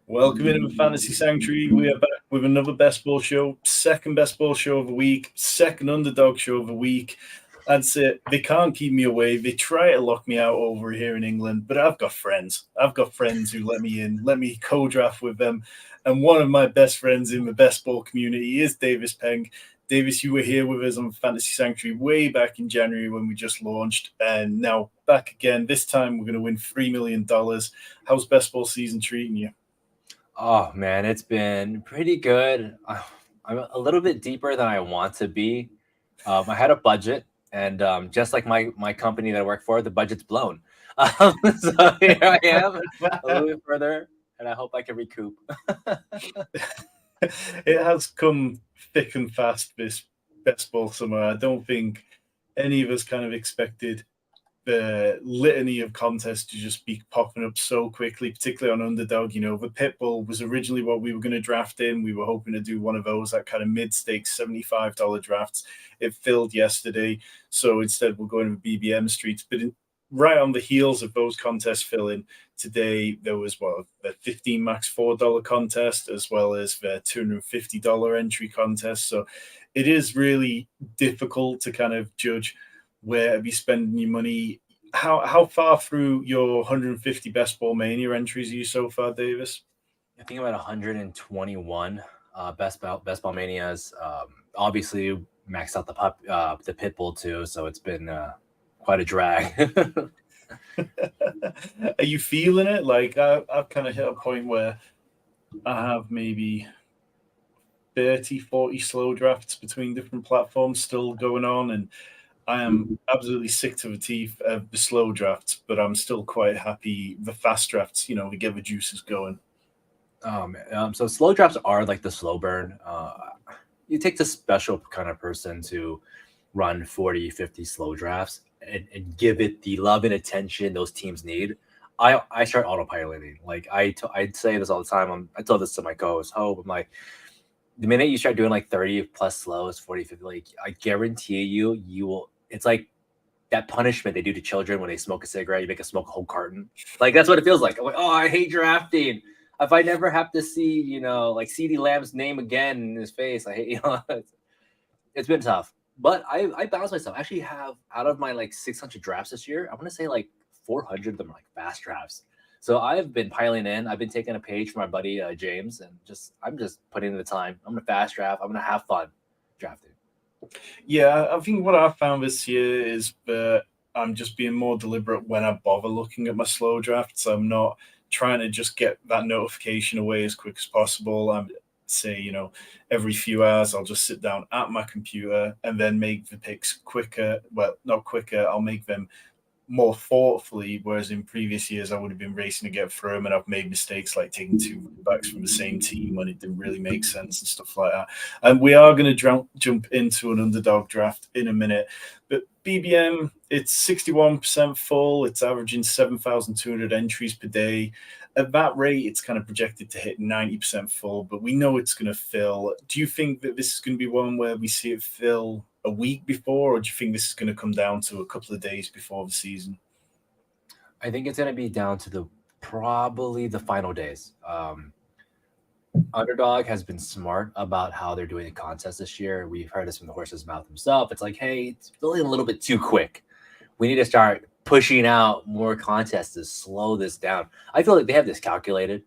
Welcome into Fantasy Sanctuary. We are back with another best ball show, second best ball show of the week, second underdog show of the week. That's it. They can't keep me away. They try to lock me out over here in England, but I've got friends. I've got friends who let me in, let me co-draft with them. And one of my best friends in the best ball community is Davis Peng. Davis, you were here with us on Fantasy Sanctuary way back in January when we just launched, and now back again. This time we're going to win $3 million. How's best ball season treating you? Oh, man, it's been pretty good. I'm a little bit deeper than I want to be. I had a budget, and just like my company that I work for, the budget's blown. So here I am, a little bit further, and I hope I can recoup. It has come thick and fast, this best ball summer. I don't think any of us kind of expected the litany of contests to just be popping up so quickly, particularly on Underdog. You know, the Pitbull was originally what we were going to draft in. We were hoping to do one of those, that kind of mid-stakes $75 drafts. It filled yesterday, so instead we're going to the BBM streets. But right on the heels of those contests filling, today there was the 15 max $4 contest, as well as the $250 entry contest. So it is really difficult to kind of judge where to be spending your money. How far through your 150 Best Ball Mania entries are you so far, Davis? I think about 121 Best Ball Manias. Obviously maxed out the Pitbull too, so it's been quite a drag. Are you feeling it? Like I've kind of hit a point where I have maybe 30, 40 slow drafts between different platforms still going on, and I am absolutely sick to the teeth of the slow drafts, but I'm still quite happy. The fast drafts, we get the juices going. So slow drafts are like the slow burn. You take the special kind of person to run 40, 50 slow drafts and give it the love and attention those teams need. I start autopiloting. Like I'd say this all the time. I tell this to my co-host Hope. I'm like, the minute you start doing like 30 plus slows, 40, 50, like I guarantee you will. It's like that punishment they do to children when they smoke a cigarette. You make them smoke a whole carton. Like that's what it feels like. I'm like, oh, I hate drafting. If I never have to see, like CeeDee Lamb's name again in his face, I hate. It's been tough. But I balanced myself. I actually have, out of my like 600 drafts this year, I want to say like 400 of them are like fast drafts. So I've been piling in. I've been taking a page from my buddy James, and I'm just putting in the time. I'm gonna fast draft. I'm gonna have fun drafting. Yeah, I think what I've found this year is that I'm just being more deliberate when I bother looking at my slow drafts. I'm not trying to just get that notification away as quick as possible. I'm say, every few hours I'll just sit down at my computer and then make the picks quicker. Well, not quicker. I'll make them more thoughtfully, whereas in previous years I would have been racing to get through them, and I've made mistakes like taking two backs from the same team when it didn't really make sense and stuff like that. And we are going to jump into an underdog draft in a minute, but BBM, it's 61% full. It's averaging 7,200 entries per day. At that rate, it's kind of projected to hit 90% full, but we know it's going to fill. Do you think that this is going to be one where we see it fill a week before, or do you think this is going to come down to a couple of days before the season? I think it's going to be down to probably the final days. Underdog has been smart about how they're doing the contest this year. We've heard this from the horse's mouth himself. It's like, hey, it's filling a little bit too quick. We need to start pushing out more contests to slow this down. I feel like they have this calculated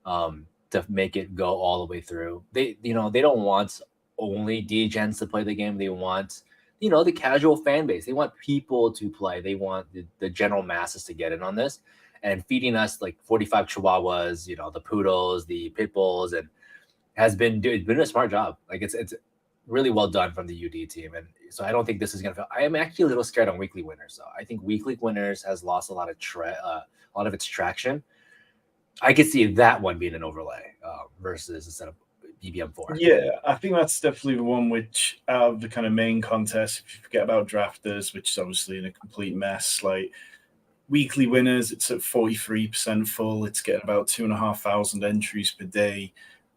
to make it go all the way through. They don't want only degens to play the game. They want, the casual fan base. They want people to play. They want the general masses to get in on this. And feeding us like 45 chihuahuas, the poodles, the pit bulls, and has been doing a smart job. Like it's really well done from the UD team. And so I don't think this is going to. I am actually a little scared on weekly winners. So I think weekly winners has lost a lot of its traction. I could see that one being an overlay versus instead of BBM4. Yeah, I think that's definitely the one which, out of the kind of main contest, if you forget about drafters, which is obviously in a complete mess, like weekly winners, it's at 43% full. It's getting about 2,500 entries per day.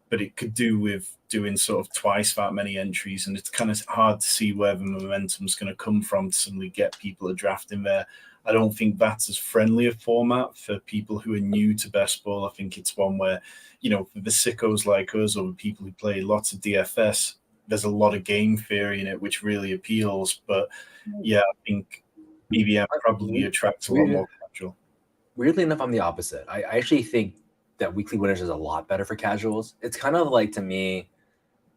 but it could do with doing sort of twice that many entries, and it's kind of hard to see where the momentum's going to come from to suddenly get people to draft in there. I don't think that's as friendly a format for people who are new to best ball. I think it's one where, for the sickos like us or the people who play lots of DFS, there's a lot of game theory in it, which really appeals. But yeah, I think BBM probably attracts a lot more casual. Weirdly enough, I'm the opposite. I actually think that weekly winners is a lot better for casuals. It's kind of like, to me,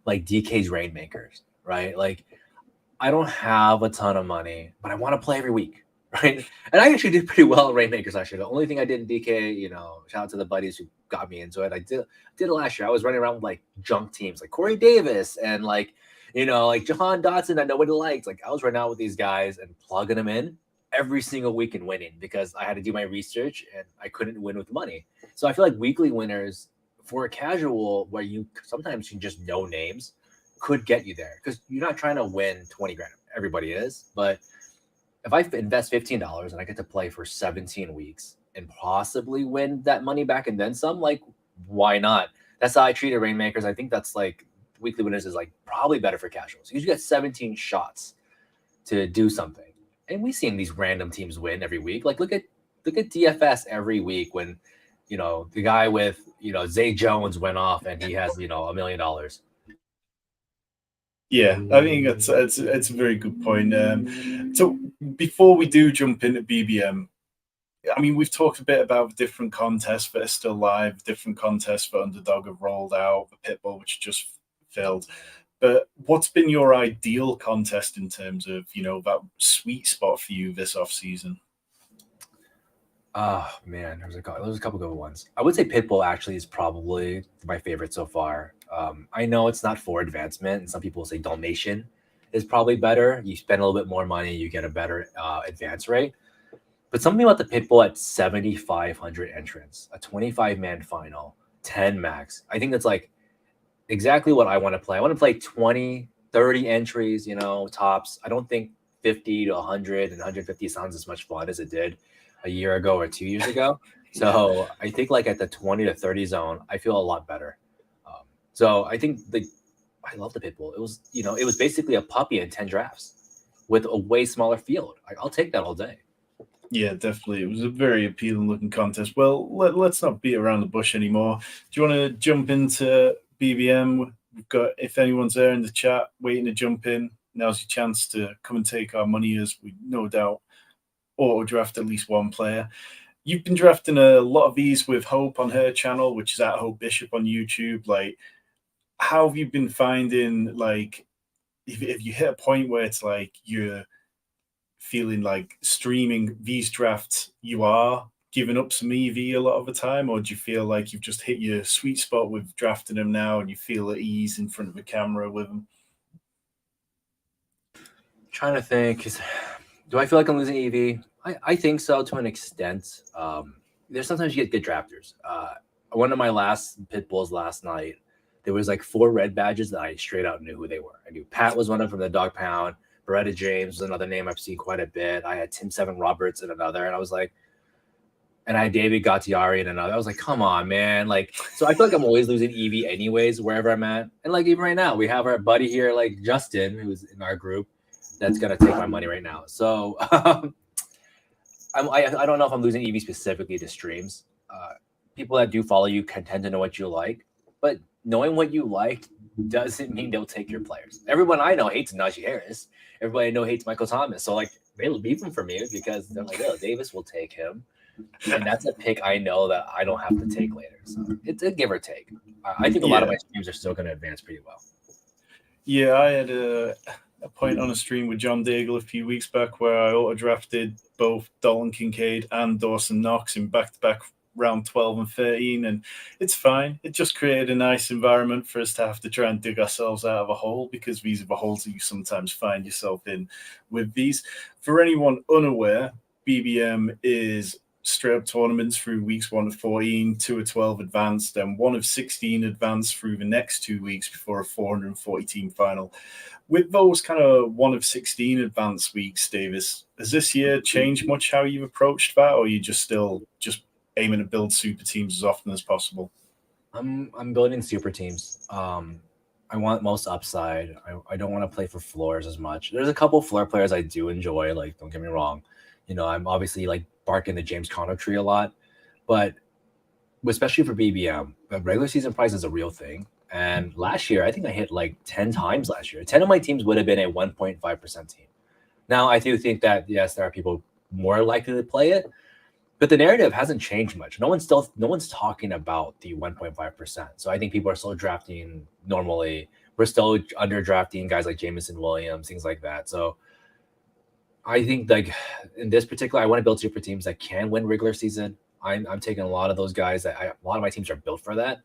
like DK's Rainmakers, right? Like, I don't have a ton of money, but I want to play every week, right? And I actually did pretty well at Rainmakers last year. The only thing I did in DK, shout out to the buddies who got me into it. I did it last year. I was running around with like junk teams, like Corey Davis and like Jahan Dotson that nobody liked. Like, I was running out with these guys and plugging them in every single week and winning because I had to do my research and I couldn't win with money. So I feel like weekly winners for a casual where you sometimes can just know names could get you there because you're not trying to win 20 grand. Everybody is. But if I invest $15 and I get to play for 17 weeks and possibly win that money back and then some, like, why not? That's how I treated Rainmakers. I think that's like weekly winners is like probably better for casuals because you get 17 shots to do something. And we've seen these random teams win every week. Like, look at DFS every week when, the guy with, Zay Jones went off and he has, $1 million. Yeah, I think it's a very good point. So before we do jump into BBM, I mean, we've talked a bit about different contests that are still live, different contests that Underdog have rolled out, the Pitbull, which just failed. But what's been your ideal contest in terms of, that sweet spot for you this offseason? Oh, man, there's a couple good ones. I would say Pitbull actually is probably my favorite so far. I know it's not for advancement, and some people say Dalmatian is probably better. You spend a little bit more money, you get a better advance rate. But something about the Pitbull at 7,500 entrants, a 25-man final, 10 max. I think that's like exactly what I want to play. I want to play 20, 30 entries, tops. I don't think 50 to 100 and 150 sounds as much fun as it did a year ago or 2 years ago. So I think like at the 20 to 30 zone, I feel a lot better. So I think I love the Pitbull. It was, it was basically a puppy in 10 drafts with a way smaller field. I'll take that all day. Yeah, definitely. It was a very appealing looking contest. Well, let's not beat around the bush anymore. Do you want to jump into BBM? We've got, if anyone's there in the chat waiting to jump in, now's your chance to come and take our money, as we no doubt auto draft at least one player. You've been drafting a lot of these with Hope on her channel, which is at Hope Bishop on YouTube. Like, how have you been finding, like, if you hit a point where it's like you're feeling like streaming these drafts, you are giving up some EV a lot of the time, or do you feel like you've just hit your sweet spot with drafting them now and you feel at ease in front of the camera with them? Trying to think, do I feel like I'm losing EV? I think so to an extent. There's sometimes you get good drafters. One of my last pit bulls last night, there was like 4 red badges that I straight out knew who they were. I knew Pat was one of them from the Dog Pound. Beretta James was another name I've seen quite a bit. I had Tim Seven Roberts in another, and I was like, and I had David Gattiari in another. I was like, come on, man. Like, so I feel like I'm always losing EV anyways, wherever I'm at. And like even right now, we have our buddy here, like Justin, who's in our group, that's gonna take my money right now. So I don't know if I'm losing EV specifically to streams. People that do follow you can tend to know what you like, but knowing what you like doesn't mean they'll take your players. Everyone I know hates Najee Harris. Everybody I know hates Michael Thomas. So like they'll leave him for me because they're like, oh, Davis will take him. And that's a pick I know that I don't have to take later. So it's a give or take. I think a lot of my streams are still going to advance pretty well. Yeah, I had a point on a stream with John Daigle a few weeks back where I auto-drafted both Dalton Kincaid and Dawson Knox in back-to-back round 12 and 13, and it's fine. It just created a nice environment for us to have to try and dig ourselves out of a hole, because these are the holes that you sometimes find yourself in with these. For anyone unaware, BBM is straight up tournaments through weeks 1 to 14, 2 to 12 advanced, and 1 of 16 advanced through the next 2 weeks before a 440 team final. With those kind of 1 of 16 advanced weeks, Davis, has this year changed much how you've approached that, or are you just still aiming to build super teams as often as possible? I'm building super teams. I want most upside. I don't want to play for floors as much. There's a couple floor players I do enjoy. Like, don't get me wrong. I'm obviously like barking the James Conner tree a lot, but especially for BBM, regular season price is a real thing. And last year, I think I hit like 10 times last year. 10 of my teams would have been a 1.5% team. Now, I do think that, yes, there are people more likely to play it, but the narrative hasn't changed much. No one's talking about the 1.5%. So I think people are still drafting normally. We're still under drafting guys like Jameson Williams, things like that. So I think like in this particular, I want to build super teams that can win regular season. I'm taking a lot of those guys. A lot of my teams are built for that.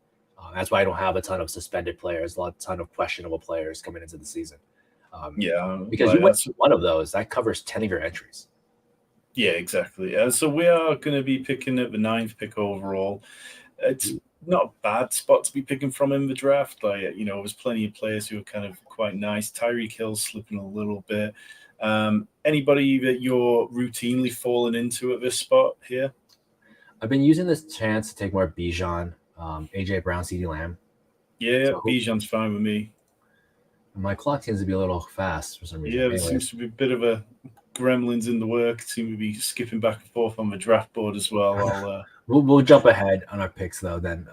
That's why I don't have a ton of suspended players, ton of questionable players coming into the season. Because you win one of those, that covers 10 of your entries. Yeah, exactly. So we are going to be picking at the 9th pick overall. It's not a bad spot to be picking from in the draft. There's plenty of players who are kind of quite nice. Tyreek Hill's slipping a little bit. Anybody that you're routinely falling into at this spot here? I've been using this chance to take more Bijan, AJ Brown, CeeDee Lamb. Yeah, so Bijan's fine with me. My clock tends to be a little fast for some reason. Yeah, there seems to be a bit of a gremlins in the work. Seem to be skipping back and forth on the draft board as well. We'll jump ahead on our picks though. Then,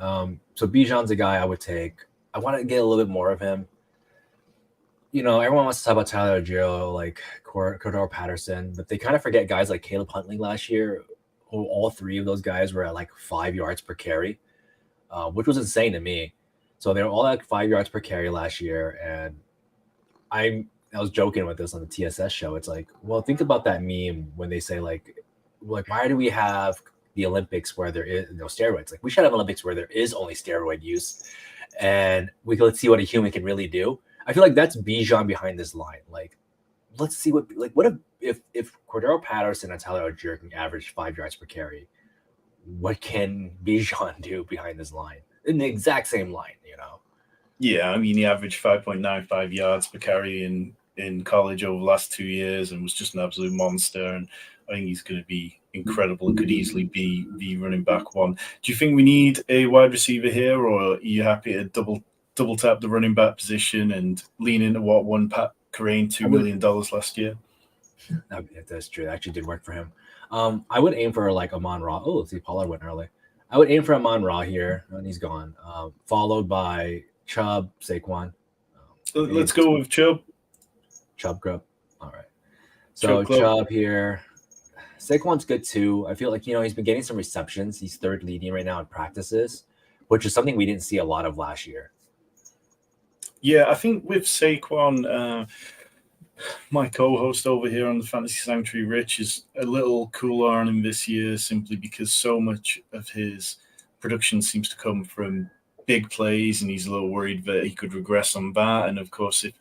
so Bijan's a guy I would take. I want to get a little bit more of him. Everyone wants to talk about Tyler Giro, like Cordero Patterson, but they kind of forget guys like Caleb Huntley last year. All three of those guys were at like 5 yards per carry, which was insane to me. So they were all at 5 yards per carry last year, and I was joking with this on the TSS show. It's like, well, think about that meme when they say like why do we have the Olympics where there is no steroids? Like we should have Olympics where there is only steroid use, and let's see what a human can really do. I feel like that's Bijan behind this line. Like, let's see what if Cordero Patterson and Tyler Algier can average 5 yards per carry, what can Bijan do behind this line in the exact same line? Yeah, I mean, he averaged 5.95 yards per carry in college over the last 2 years and was just an absolute monster. And I think he's going to be incredible and could easily be the running back one. Do you think we need a wide receiver here, or are you happy to double tap the running back position and lean into what won Pat Kerrane $2 million last year? That's true. That actually did work for him. I would aim for like Amon-Ra. Oh, let's see, Pollard went early. I would aim for Amon-Ra here, and he's gone. Followed by Chubb, Saquon. Let's go with Chubb. Chubb Grub. All right. So Chubb here. Saquon's good too. I feel like, he's been getting some receptions. He's third leading right now in practices, which is something we didn't see a lot of last year. Yeah, I think with Saquon, my co-host over here on the Fantasy Sanctuary, Rich, is a little cooler on him this year simply because so much of his production seems to come from big plays, and he's a little worried that he could regress on that. And of course, if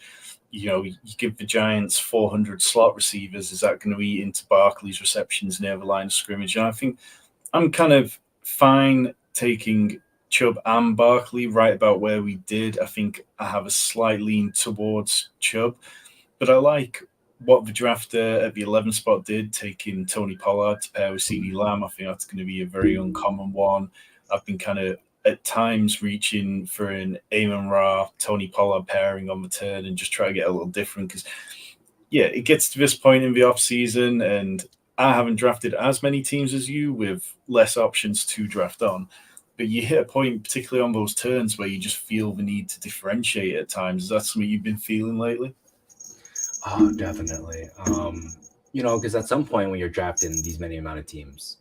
you give the Giants 400 slot receivers, is that going to eat into Barkley's receptions near the line of scrimmage? And I think I'm kind of fine taking Chubb and Barkley right about where we did. I think I have a slight lean towards Chubb, but I like what the drafter at the 11th spot did, taking Tony Pollard to pair with CeeDee Lamb. I think that's going to be a very uncommon one. I've been kind of at times reaching for an Amon-Ra, Tony Pollard pairing on the turn and just try to get a little different because, yeah, it gets to this point in the offseason and I haven't drafted as many teams as you with less options to draft on. But you hit a point, particularly on those turns, where you just feel the need to differentiate at times. Is that something you've been feeling lately? Oh, definitely. Because at some point when you're drafting these many amount of teams,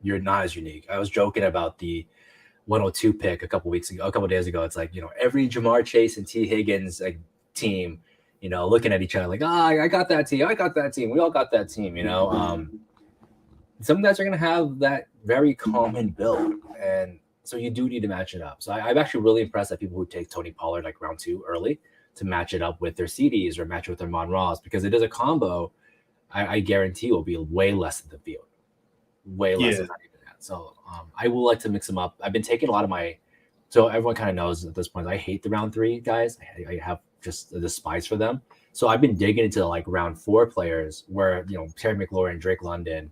you're not as unique. I was joking about the 102 pick a couple days ago. It's like, every Jamar Chase and T. Higgins team, looking at each other like, I got that team. I got that team. We all got that team, Some guys are going to have that very common build. And so you do need to match it up. So I'm actually really impressed at people who take Tony Pollard like round 2 early to match it up with their CDs or match it with their Amon-Ra's, because it is a combo I guarantee will be way less in the field. Way less than that. So I will like to mix them up. I've been taking a lot of so everyone kind of knows at this point, I hate the round 3 guys. I have just a despise for them. So I've been digging into like round 4 players where, Terry McLaurin, Drake London,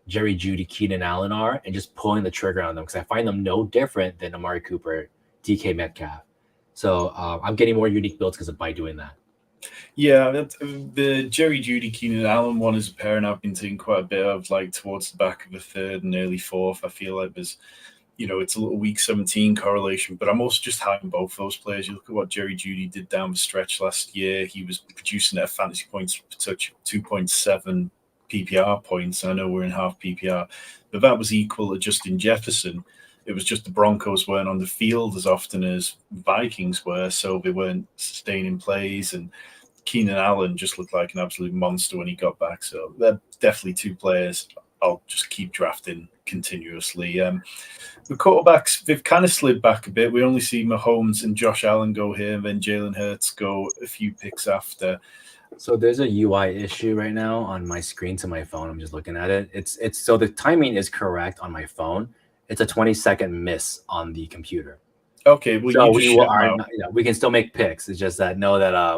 Jerry Judy, Keenan Allen are, and just pulling the trigger on them because I find them no different than Amari Cooper, DK Metcalf. So I'm getting more unique builds because by doing that. Yeah, the Jerry Judy Keenan Allen one is a pair, and I've been seeing quite a bit of like towards the back of the third and early fourth. I feel like there's, it's a little week 17 correlation, but I'm also just hyping both those players. You look at what Jerry Judy did down the stretch last year. He was producing at fantasy points per touch 2.7 PPR points. I know we're in half PPR, but that was equal to Justin Jefferson. It was just the Broncos weren't on the field as often as Vikings were, so they weren't sustaining plays. And Keenan Allen just looked like an absolute monster when he got back. So they're definitely two players I'll just keep drafting continuously. The quarterbacks, they've kind of slid back a bit. We only see Mahomes and Josh Allen go here, and then Jalen Hurts go a few picks after. So there's a UI issue right now on my screen to my phone. I'm just looking at it. It's so the timing is correct on my phone. It's a 20-second miss on the computer. Okay, well, so we can still make picks. It's just that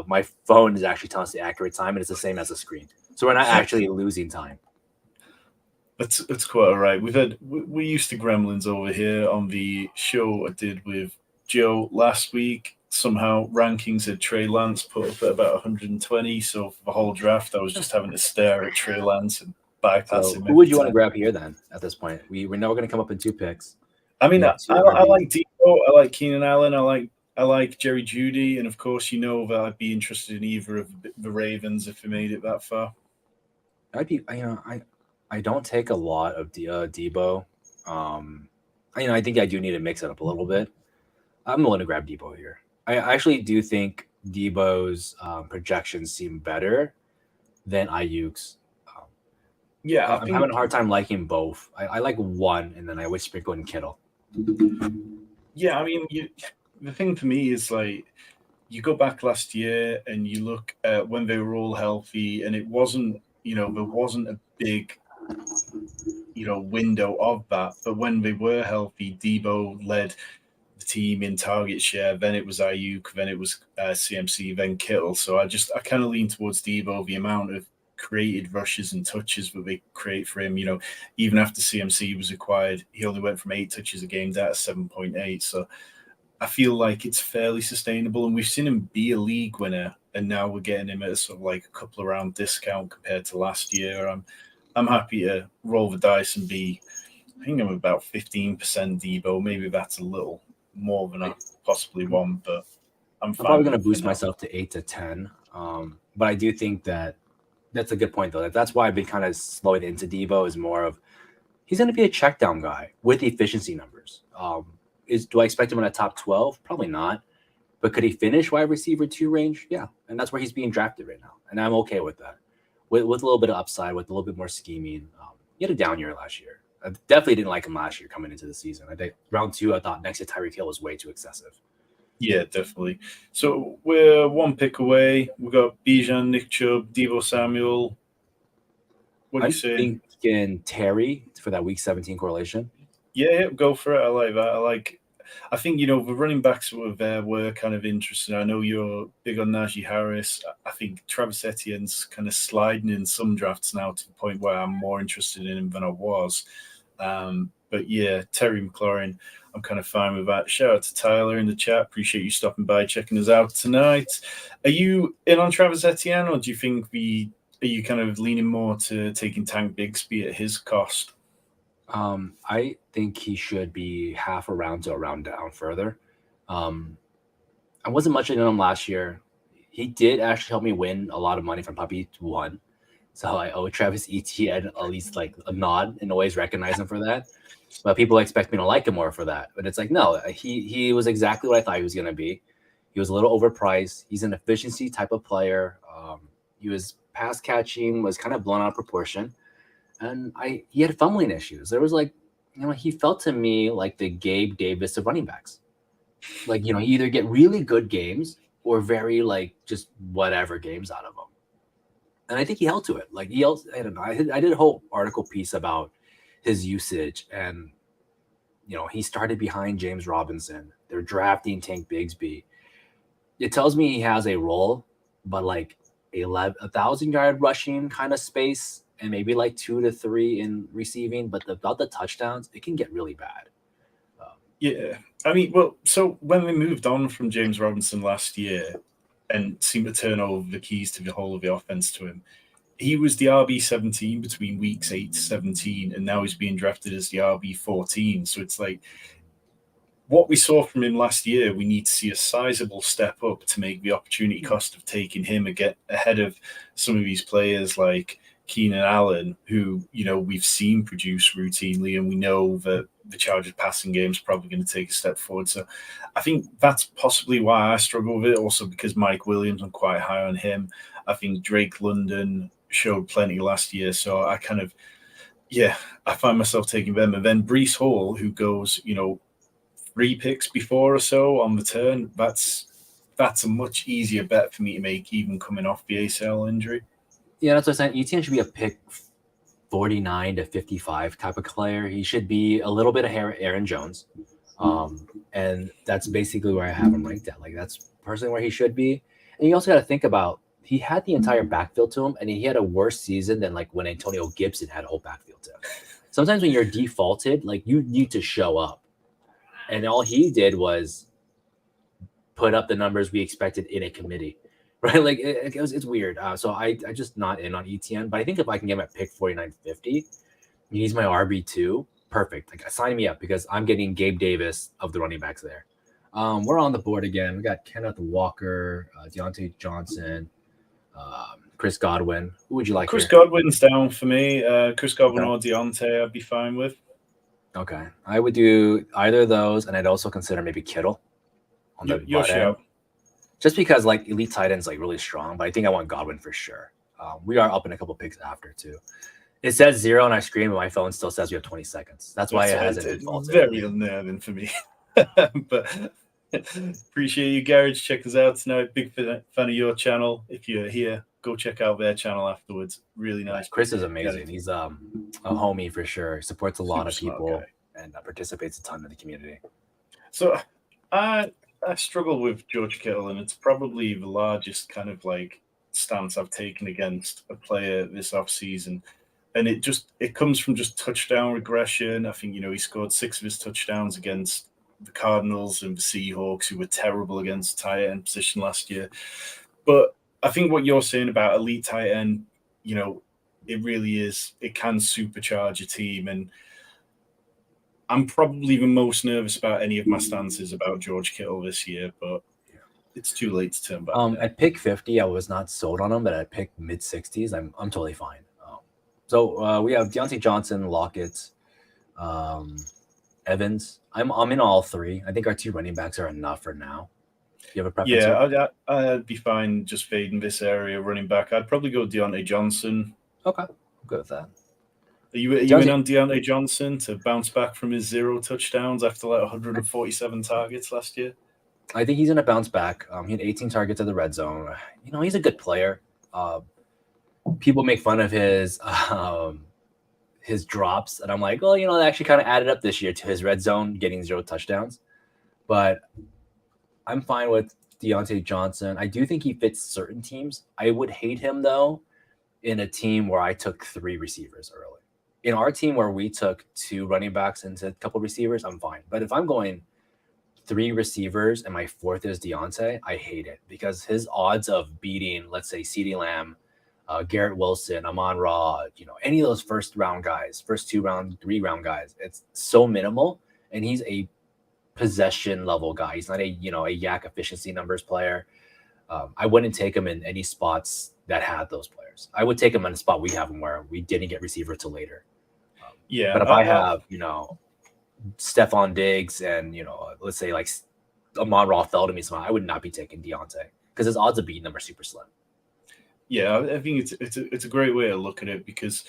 my phone is actually telling us the accurate time, and it's the same as the screen. So we're not actually losing time. That's quite all right. We used to gremlins over here on the show I did with Joe last week. Somehow rankings had Trey Lance put up at about 120. So for the whole draft, I was just having to stare at Trey Lance and bypass him. Who would you want to grab here then? At this point, we're never going to come up in two picks. I mean, I like Debo. I like Keenan Allen. I like Jerry Judy, and of course, that I'd be interested in either of the Ravens if they made it that far. I don't take a lot of Debo. I think I do need to mix it up a little bit. I'm willing to grab Debo here. I actually do think Debo's projections seem better than Ayuk's. I'm having a hard time liking both. I like one, and then I would sprinkle in Kittle. Yeah, I mean, the thing for me is like you go back last year and you look at when they were all healthy, and it wasn't, there wasn't a big, window of that. But when they were healthy, Debo led the team in target share. Then it was Ayuk, then it was CMC, then Kittle. So I kind of lean towards Debo. The amount of created rushes and touches that they create for him, even after CMC was acquired, he only went from 8 touches a game down to 7.8. So I feel like it's fairly sustainable, and we've seen him be a league winner, and now we're getting him at sort of like a couple of round discount compared to last year. I'm happy to roll the dice and I think I'm about 15% Debo. Maybe that's a little more than I possibly want, but I'm probably going to boost myself to 8 to 10. But I do think that's a good point, though. That's why I've been kind of slowing into Debo is more of he's going to be a check down guy with efficiency numbers. Do I expect him in a top 12? Probably not. But could he finish wide receiver 2 range? Yeah. And that's where he's being drafted right now. And I'm okay with that. With a little bit of upside, with a little bit more scheming. He had a down year last year. I definitely didn't like him last year coming into the season. I think round 2, I thought next to Tyreek Hill was way too excessive. Yeah, definitely. So we're one pick away. We've got Bijan, Nick Chubb, Deebo Samuel. What do you say? I'm thinking Terry for that week 17 correlation. Yeah, go for it. I like that. I think, the running backs that were there were kind of interesting. I know you're big on Najee Harris. I think Travis Etienne's kind of sliding in some drafts now to the point where I'm more interested in him than I was. But yeah, Terry McLaurin, I'm kind of fine with that. Shout out to Tyler in the chat. Appreciate you stopping by, checking us out tonight. Are you in on Travis Etienne, or do you think are you kind of leaning more to taking Tank Bigsby at his cost? I think he should be half a round to a round down further. I wasn't much in him last year. He did actually help me win a lot of money from Puppy 1. So I owe Travis Etienne at least like a nod and always recognize him for that. But people expect me to like him more for that. But it's like, no, he was exactly what I thought he was going to be. He was a little overpriced. He's an efficiency type of player. He was pass catching, was kind of blown out of proportion. And he had fumbling issues. There was he felt to me like the Gabe Davis of running backs. You either get really good games or very just whatever games out of them. And I think he held to it. I don't know. I did a whole article piece about his usage, and he started behind James Robinson. They're drafting Tank Bigsby. It tells me he has a role, but 1,000-yard rushing kind of space and maybe like 2 to 3 in receiving, but about the touchdowns, it can get really bad. Yeah. I mean, well, so when we moved on from James Robinson last year and seemed to turn over the keys to the whole of the offense to him, he was the RB17 between weeks 8 to 17, and now he's being drafted as the RB14. So it's like what we saw from him last year, we need to see a sizable step up to make the opportunity cost of taking him ahead of some of these players like Keenan Allen, who, we've seen produce routinely, and we know that the Chargers passing game is probably going to take a step forward. So I think that's possibly why I struggle with it. Also because Mike Williams, I'm quite high on him. I think Drake London showed plenty last year. So I I find myself taking them. And then Breece Hall, who goes, 3 picks before or so on the turn, that's a much easier bet for me to make, even coming off the ACL injury. Yeah, that's what I'm saying. Etienne should be a pick 49 to 55 type of player. He should be a little bit of Aaron Jones. And that's basically where I have him ranked at. Like, that's personally where he should be. And you also got to think about, he had the entire backfield to him, and he had a worse season than like when Antonio Gibson had a whole backfield to him. Sometimes when you're defaulted, like, you need to show up. And all he did was put up the numbers we expected in a committee. Right, like it's weird. So I just not in on ETN, but I think if I can get him at pick 49.50, he's my RB2. Perfect. Like, sign me up, because I'm getting Gabe Davis of the running backs there. We're on the board again. We got Kenneth Walker, Deontay Johnson, Chris Godwin. Who would you like? Chris Godwin's down for me. Chris Godwin or Deontay, I'd be fine with. Okay, I would do either of those, and I'd also consider maybe Kittle on the your show. Just because, like, elite tight end's like really strong, but I think I want Godwin for sure. We are up in a couple picks after too. It says 0 on our screen, but my phone still says we have 20 seconds. That's why it hasn't defaulted. Very unnerving for me. But appreciate you, Garage. Check us out tonight. Big fan of your channel. If you're here, go check out their channel afterwards. Really nice. Chris is amazing. He's a homie for sure. He supports a lot of people and participates a ton in the community. So I struggle with George Kittle, and it's probably the largest kind of like stance I've taken against a player this offseason. And it comes from just touchdown regression. I think, he scored 6 of his touchdowns against the Cardinals and the Seahawks, who were terrible against tight end position last year. But I think what you're saying about elite tight end, it really is, it can supercharge a team. And I'm probably the most nervous about any of my stances about George Kittle this year, but it's too late to turn back. At pick 50, I was not sold on him, but at pick mid 60s, I'm totally fine. So we have Deontay Johnson, Lockett, Evans. I'm in all 3. I think our 2 running backs are enough for now. Do you have a preference? Yeah, I'd be fine just fading this area running back. I'd probably go Deontay Johnson. Okay, I'm good with that. Are you in on Deontay Johnson to bounce back from his 0 touchdowns after like 147 targets last year? I think he's going to bounce back. He had 18 targets at the red zone. He's a good player. People make fun of his drops, and I'm like, well, they actually kind of added up this year to his red zone getting 0 touchdowns. But I'm fine with Deontay Johnson. I do think he fits certain teams. I would hate him, though, in a team where I took 3 receivers early. In our team where we took 2 running backs and a couple receivers, I'm fine. But if I'm going 3 receivers and my 4th is Deontay, I hate it, because his odds of beating, let's say, CeeDee Lamb, Garrett Wilson, Amon-Ra, any of those first 2 round, 3 round guys, it's so minimal. And he's a possession level guy. He's not a yak efficiency numbers player. I wouldn't take him in any spots that had those players. I would take him in a spot we have him where we didn't get receiver till later. But if I have, Stephon Diggs and, let's say like Amon-Ra fell to me somehow, I would not be taking Deontay, because his odds of beating them are super slim. Yeah, I think it's a great way to look at it, because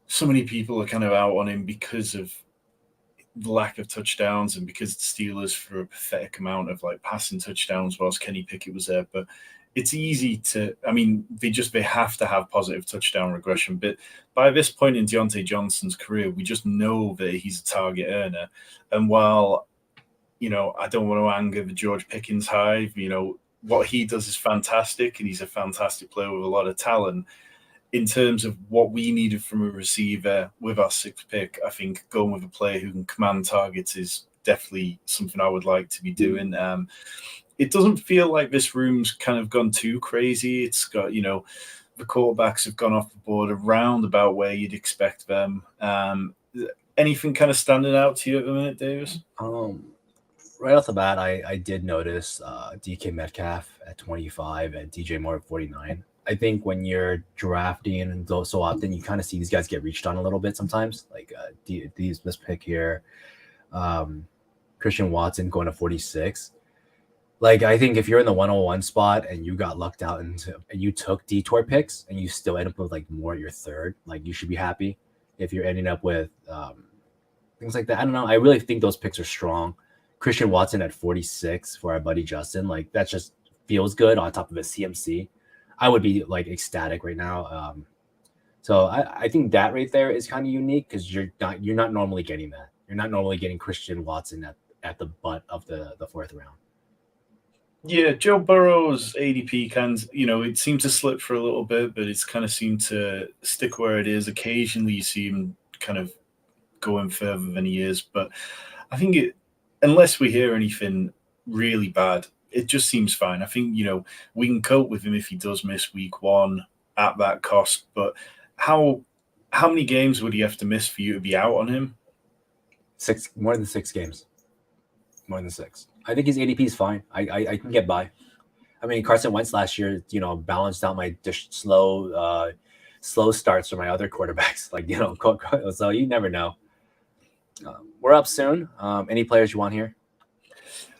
so many people are kind of out on him because of the lack of touchdowns and because the Steelers for a pathetic amount of like passing touchdowns whilst Kenny Pickett was there. But it's easy to, they have to have positive touchdown regression. But by this point in Deontay Johnson's career, we just know that he's a target earner. And while, I don't want to anger the George Pickens hive, what he does is fantastic, and he's a fantastic player with a lot of talent. in terms of what we needed from a receiver with our sixth pick, I think going with a player who can command targets is definitely something I would like to be doing. It doesn't feel like this room's kind of gone too crazy. It's got, the quarterbacks have gone off the board around about where you'd expect them. Anything kind of standing out to you at the minute, Davis? Right off the bat, I did notice DK Metcalf at 25 and DJ Moore at 49. I think when you're drafting so often, you kind of see these guys get reached on a little bit sometimes. Like this pick here, Christian Watson going to 46. Like, I think if you're in the 101 spot and you got lucked out and you took detour picks and you still end up with like more your third, like you should be happy. If you're ending up with things like that, I don't know. I really think those picks are strong. Christian Watson at 46 for our buddy Justin, like that just feels good on top of a CMC. I would be like ecstatic right now. So I think that right there is kind of unique because you're not normally getting that. You're not normally getting Christian Watson at the butt of the fourth round. Yeah, Joe Burrow's ADP it seemed to slip for a little bit, but it's kind of seemed to stick where it is. Occasionally you see him kind of going further than he is, but I think unless we hear anything really bad, it just seems fine. I think, we can cope with him if he does miss week 1 at that cost, but how many games would he have to miss for you to be out on him? More than 6 games. More than 6. I think his ADP is fine. I can get by. I mean, Carson Wentz last year, balanced out my slow starts for my other quarterbacks. Like, so you never know. We're up soon. Any players you want here?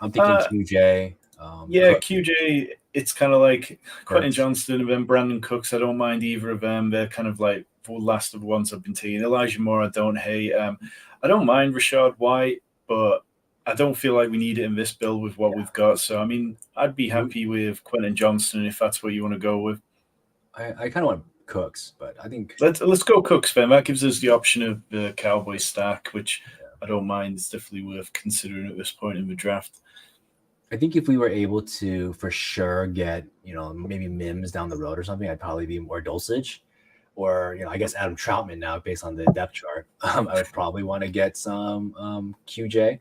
I'm thinking QJ. QJ. It's kind of like Quentin Johnston and then Brandon Cooks. I don't mind either of them. They're kind of like the last of the ones I've been taking. Elijah Moore, I don't hate. I don't mind Rashad White, but I don't feel like we need it in this build with what we've got. So, I mean, I'd be happy with Quentin Johnston if that's what you want to go with. I kind of want Cooks, but I think let's go Cooks, then. That gives us the option of the Cowboy stack, which I don't mind. It's definitely worth considering at this point in the draft. I think if we were able to for sure get, maybe Mims down the road or something, I'd probably be more Dulcich. Or, I guess Adam Troutman now based on the depth chart. I would probably want to get some QJ.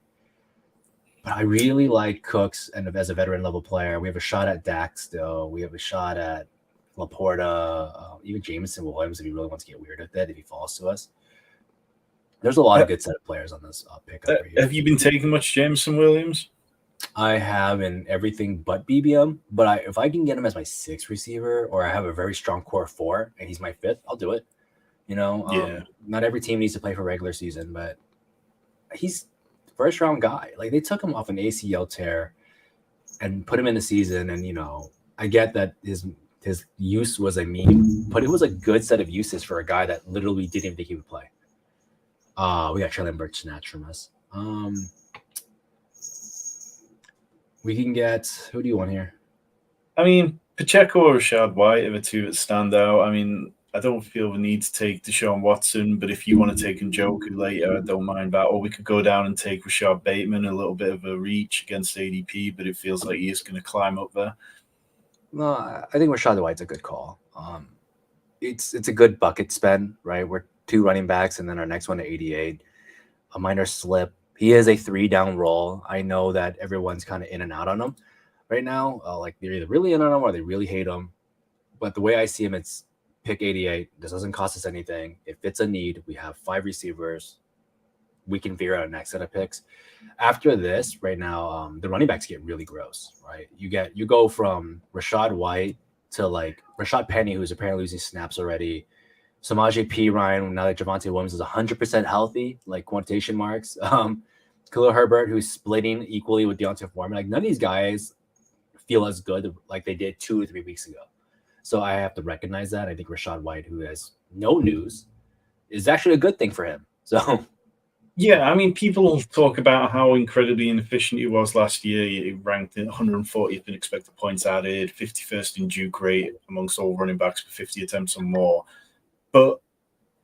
But I really like Cooks, and as a veteran level player, we have a shot at Dak still. We have a shot at Laporta, even Jameson Williams if he really wants to get weird with it, if he falls to us. There's a lot of good set of players on this pick over here. Have you been taking much Jameson Williams? I have in everything but BBM, but if I can get him as my 6th receiver, or I have a very strong core 4 and he's my 5th, I'll do it. Not every team needs to play for regular season, but he's first round guy. Like, they took him off an ACL tear and put him in the season, and I get that his use was a meme, but it was a good set of uses for a guy that literally didn't even think he would play. We got Traylon Burks snatched from us. We can get, who do you want here? I mean, Pacheco or Rashad White are the two that stand out. I mean, I don't feel the need to take Deshaun Watson, but if you want to take Njoku later, I don't mind that. Or we could go down and take Rashad Bateman, a little bit of a reach against ADP, but it feels like he is going to climb up there. No, I think Rashad White's a good call. It's a good bucket spend, right? We're 2 running backs, and then our next one at 88. A minor slip. He is a 3-down role. I know that everyone's kind of in and out on him right now. Like, they're either really in on him or they really hate him. But the way I see him, it's pick 88. This doesn't cost us anything. If it's a need, we have 5 receivers. We can figure out a next set of picks. After this, right now, the running backs get really gross, right? You go from Rashad White to like Rashad Penny, who's apparently losing snaps already. Samaje Perine, now that Javonte Williams is 100% healthy, like quotation marks. Khalil Herbert, who's splitting equally with Deontay Foreman. Like, none of these guys feel as good like they did 2 or 3 weeks ago. So I have to recognize that. I think Rashad White, who has no news, is actually a good thing for him. So, yeah, I mean, people talk about how incredibly inefficient he was last year. He ranked in 140th in expected points added, 51st in juke rate amongst all running backs with 50 attempts or more. But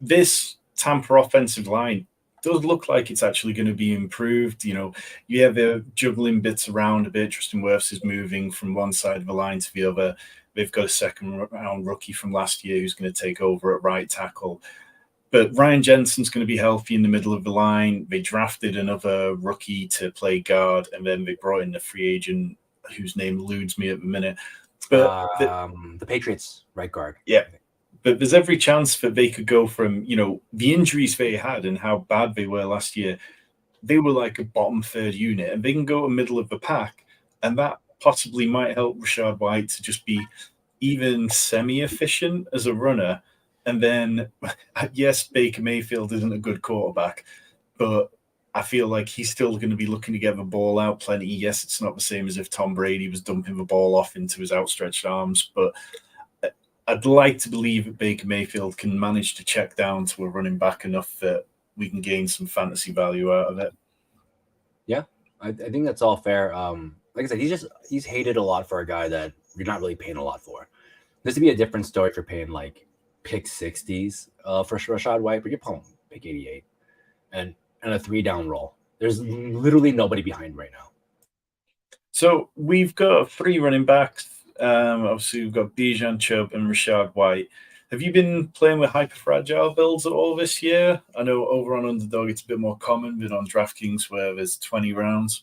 this Tampa offensive line does look like it's actually going to be improved. You have the juggling bits around a bit. Tristan Wirfs is moving from one side of the line to the other. they've got a second-round rookie from last year who's going to take over at right tackle. But Ryan Jensen's going to be healthy in the middle of the line. They drafted another rookie to play guard, and then they brought in a free agent whose name eludes me at the minute. But the Patriots right guard. Yeah. But there's every chance that they could go from, the injuries they had and how bad they were last year. They were like a bottom third unit, and they can go to middle of the pack, and that possibly might help Rachaad White to just be even semi-efficient as a runner. And then, yes, Baker Mayfield isn't a good quarterback, but I feel like he's still going to be looking to get the ball out plenty. Yes, it's not the same as if Tom Brady was dumping the ball off into his outstretched arms, but I'd like to believe that Baker Mayfield can manage to check down to a running back enough that we can gain some fantasy value out of it. Yeah, I think that's all fair. Like I said, he's hated a lot for a guy that you're not really paying a lot for. This would be a different story for paying like pick 60s for Rachaad White, but you're pulling pick 88 and a 3-down roll. There's literally nobody behind right now. So we've got 3 running backs. Obviously, we've got Bijan, Chubb, and Rachaad White. Have you been playing with hyper-fragile builds at all this year? I know over on Underdog it's a bit more common than on DraftKings where there's 20 rounds.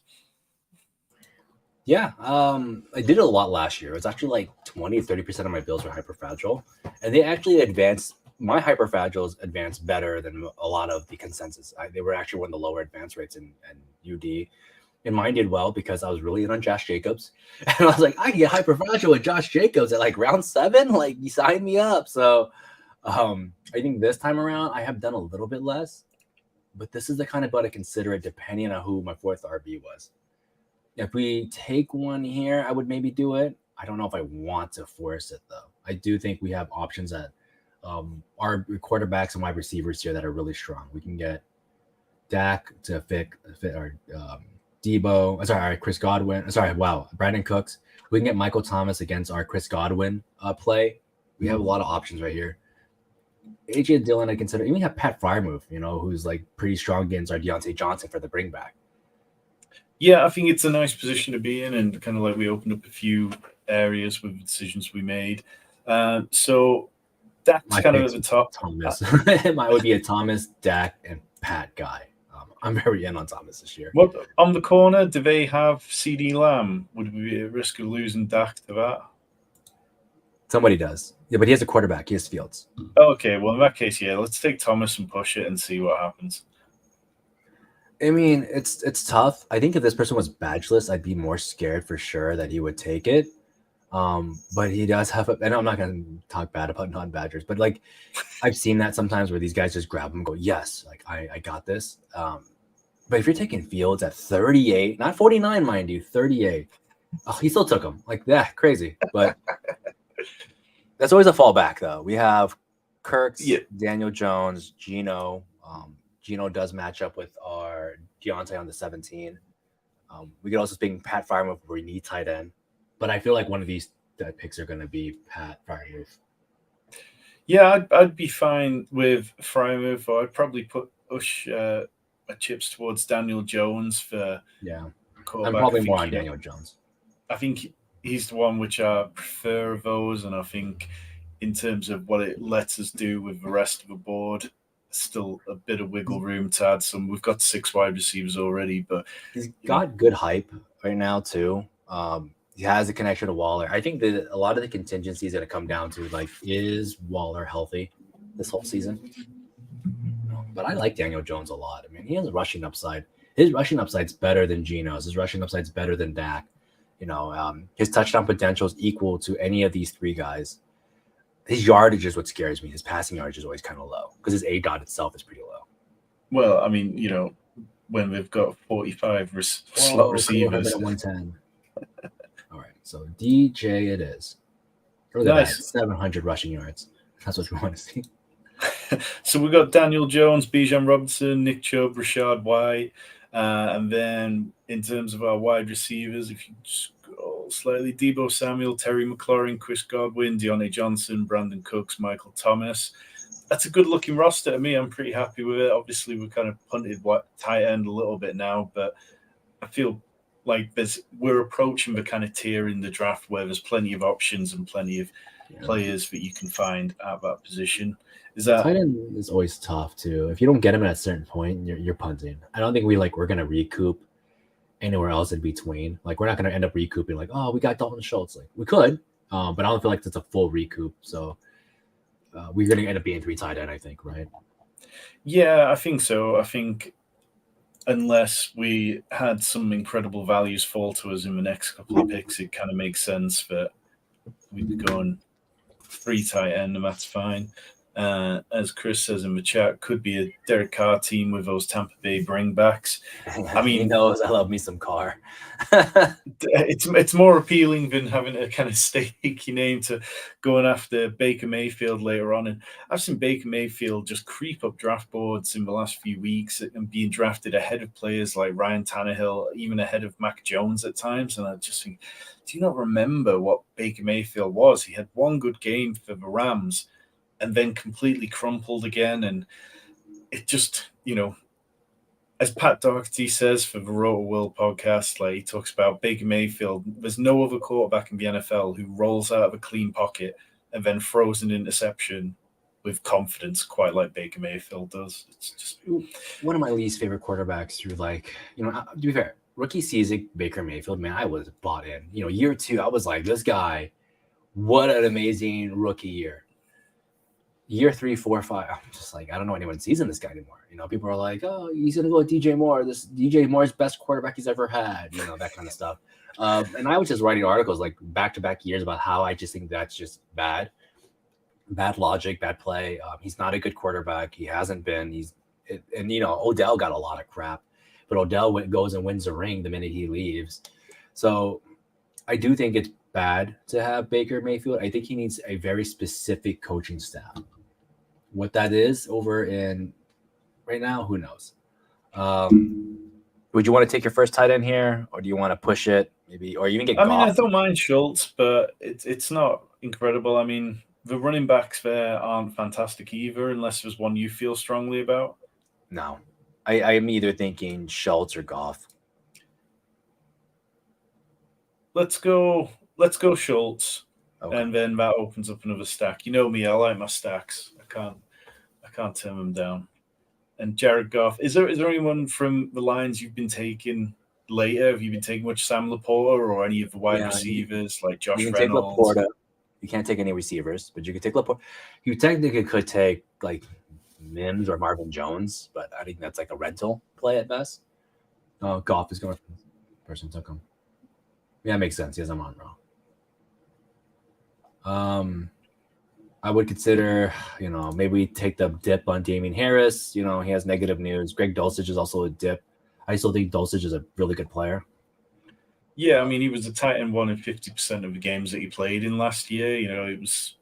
Yeah, I did it a lot last year. It was actually like 20 to 30% of my builds were hyper-fragile. And they actually advanced. My hyper-fragiles advanced better than a lot of the consensus. They were actually one of the lower advance rates in UD. And mine did well because I was really in on Josh Jacobs. And I was like, I can get hyper-fragile with Josh Jacobs at like round 7. Like, you sign me up. So I think this time around, I have done a little bit less. But this is the kind of build I consider it depending on who my 4th RB was. If we take one here, I would maybe do it. I don't know if I want to force it, though. I do think we have options at our quarterbacks and wide receivers here that are really strong. We can get Dak to fit our Debo. Sorry, Chris Godwin. Brandon Cooks. We can get Michael Thomas against our Chris Godwin play. We have a lot of options right here. AJ Dillon, I consider. Even have Pat Freiermuth, who's like pretty strong against our Deontay Johnson for the bring back. Yeah, I think it's a nice position to be in, and kind of like we opened up a few areas with the decisions we made. So that's kind of at the top. Thomas. Mine would be a Thomas, Dak, and Pat guy. I'm very in on Thomas this year. What on the corner? Do they have CD Lamb? Would we be at risk of losing Dak to that? Somebody does. Yeah, but he has a quarterback. He has Fields. Okay, well, in that case, yeah, let's take Thomas and push it and see what happens. I mean, it's tough. I think if this person was badgeless, I'd be more scared for sure that he would take it. But he does have and I'm not going to talk bad about non-badgers, but like I've seen that sometimes where these guys just grab them and go, yes, like I got this. But if you're taking Fields at 38, not 49, mind you, 38, he still took him. Like, yeah, crazy. But that's always a fallback, though. We have Kirks, Daniel Jones, Geno. Geno does match up with our Deontay on the 17. We could also speak Pat Freiermuth where we need tight end. But I feel like one of these picks are going to be Pat Freiermuth. Yeah, I'd be fine with Freiermuth, or I'd probably push my chips towards Daniel Jones for I'm probably more on Daniel Jones. I think he's the one which I prefer of those, and I think in terms of what it lets us do with the rest of the board, still a bit of wiggle room to add some. We've got 6 wide receivers already, but he's got good hype right now too. He has a connection to Waller. I think that a lot of the contingency is going to come down to like, is Waller healthy this whole season? But I like Daniel Jones a lot. I mean, he has a rushing upside. His rushing upside's better than Geno's. His rushing upside's better than Dak. His touchdown potential is equal to any of these 3 guys. His yardage is what scares me. His passing yardage is always kind of low because his ADOT itself is pretty low. Well, I mean, when we've got 45 slot receivers. 110. All right, so DJ it is. Look at that, 700 rushing yards. That's what we want to see. So we've got Daniel Jones, Bijan Robinson, Nick Chubb, Rachaad White. And then in terms of our wide receivers, if you scroll slightly, Debo Samuel, Terry McLaurin, Chris Godwin, Deontay Johnson, Brandon Cooks, Michael Thomas. That's a good-looking roster to me. I'm pretty happy with it. Obviously, we're kind of punted tight end a little bit now, but I feel like we're approaching the kind of tier in the draft where there's plenty of options and plenty of players that you can find at that position. Is that tight end is always tough too. If you don't get him at a certain point, you're punting. I don't think we're gonna recoup anywhere else in between. Like we're not gonna end up recouping like, oh, we got Dalton Schultz. Like we could, but I don't feel like it's a full recoup. So we're gonna end up being 3 tight end, I think, right? Yeah, I think so. I think unless we had some incredible values fall to us in the next couple of picks, it kind of makes sense that we'd be going 3 tight end, and that's fine. As Chris says in the chat, could be a Derek Carr team with those Tampa Bay bringbacks. I mean, he knows I love me some Carr. It's more appealing than having a kind of stakey name to going after Baker Mayfield later on. And I've seen Baker Mayfield just creep up draft boards in the last few weeks and being drafted ahead of players like Ryan Tannehill, even ahead of Mac Jones at times. And I just think, do you not remember what Baker Mayfield was? He had one good game for the Rams and then completely crumpled again. And it just, as Pat Doherty says for the Roto World podcast, like he talks about Baker Mayfield, there's no other quarterback in the NFL who rolls out of a clean pocket and then throws an interception with confidence, quite like Baker Mayfield does. It's just one of my least favorite quarterbacks through to be fair, rookie season, Baker Mayfield, man, I was bought in. Year 2, I was like, this guy, what an amazing rookie year. Year 3, 4, 5, I'm just like, I don't know anyone sees in this guy anymore. People are like, oh, he's going to go with DJ Moore. This DJ Moore's best quarterback he's ever had, that kind of stuff. And I was just writing articles like back-to-back years about how I just think that's just bad logic, bad play. He's not a good quarterback. He hasn't been. Odell got a lot of crap, but Odell goes and wins a ring the minute he leaves. So I do think it's bad to have Baker Mayfield. I think he needs a very specific coaching staff. What that is over in right now, who knows? Would you want to take your first tight end here, or do you want to push it maybe, or even get Goff? I don't mind Schultz, but it's not incredible. I mean, the running backs there aren't fantastic either, unless there's one you feel strongly about. No, I'm either thinking Schultz or Goff. Let's go Schultz, okay. And then that opens up another stack. You know me, I like my stacks. I can't turn them down. And Jared Goff, is there anyone from the Lions you've been taking later? Have you been taking much Sam Laporta or any of the wide receivers like Josh Reynolds? Take Laporta. You can't take any receivers, but you can take Laporta. You technically could take like Mims or Marvin Jones, but I think that's like a rental play at best. Goff is going for the person took him. Yeah, it makes sense. Yes, I'm on wrong. I would consider, maybe take the dip on Damian Harris. He has negative news. Greg Dulcich is also a dip. I still think Dulcich is a really good player. Yeah, I mean, he was a tight end 1 in 50% of the games that he played in last year. It was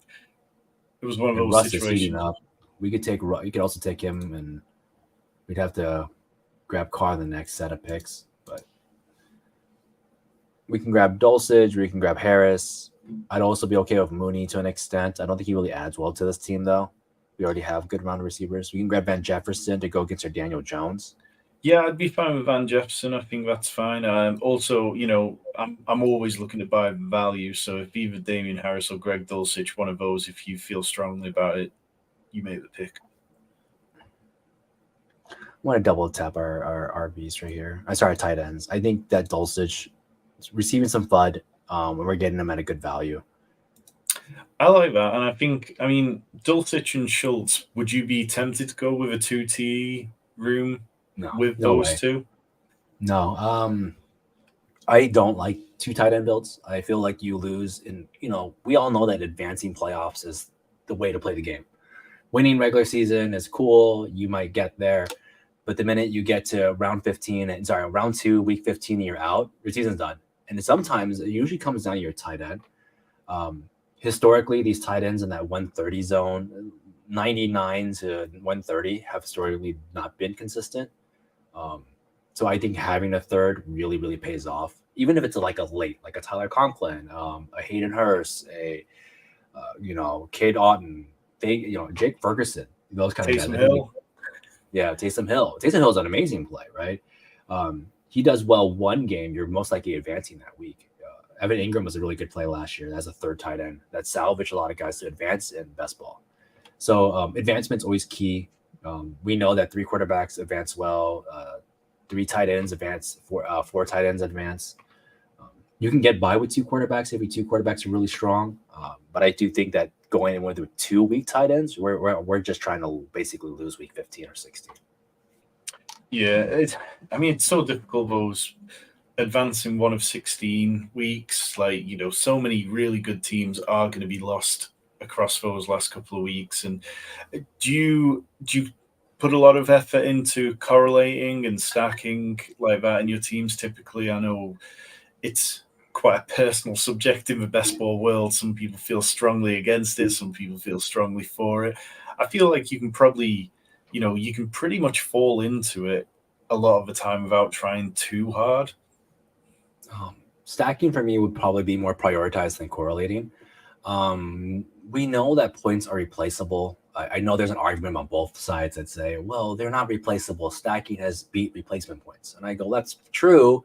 one of those Russ situations. We could also take him, and we'd have to grab Carr in the next set of picks. But we can grab Dulcich, we can grab Harris. I'd also be okay with Mooney to an extent. I don't think he really adds well to this team, though. We already have good round receivers. We can grab Van Jefferson to go against our Daniel Jones. Yeah, I'd be fine with Van Jefferson. I think that's fine. Also, I'm always looking to buy value. So if either Damian Harris or Greg Dulcich, one of those, if you feel strongly about it, you make the pick. I want to double tap our RBs right here. Tight ends. I think that Dulcich is receiving some FUD. And we're getting them at a good value. I like that. And I think, Dulcich and Schultz, would you be tempted to go with a 2T room with those two? No. I don't like 2 tight end builds. I feel like you lose. And, we all know that advancing playoffs is the way to play the game. Winning regular season is cool. You might get there. But the minute you get to round 2, week 15, and you're out, your season's done. And sometimes it usually comes down to your tight end. Historically, these tight ends in that 130 zone, 99 to 130 have historically not been consistent. So I think having a third really, really pays off. Even if it's like a late, like a Tyler Conklin, a Hayden Hurst, a Cade Otton, Jake Ferguson, those kind of guys. Taysom Hill. Yeah, Taysom Hill. Taysom Hill is an amazing play, right? he does well one game, you're most likely advancing that week. Evan Ingram was a really good play last year as a third tight end that salvaged a lot of guys to advance in best ball. So advancement's always key. We know that 3 quarterbacks advance well, 3 tight ends advance, 4 tight ends advance. You can get by with 2 quarterbacks if your 2 quarterbacks are really strong. But I do think that going in with 2 weak tight ends, we're just trying to basically lose week 15 or 16. Yeah, it's so difficult, those advancing one of 16 weeks. Like, so many really good teams are going to be lost across those last couple of weeks. And do you put a lot of effort into correlating and stacking like that in your teams typically? I know it's quite a personal subject in the best ball world. Some people feel strongly against it, some people feel strongly for it. I feel like you can probably, you can pretty much fall into it a lot of the time without trying too hard. Stacking for me would probably be more prioritized than correlating. We know that points are replaceable. I know there's an argument on both sides that say, well, they're not replaceable. Stacking has beat replacement points. And I go, that's true,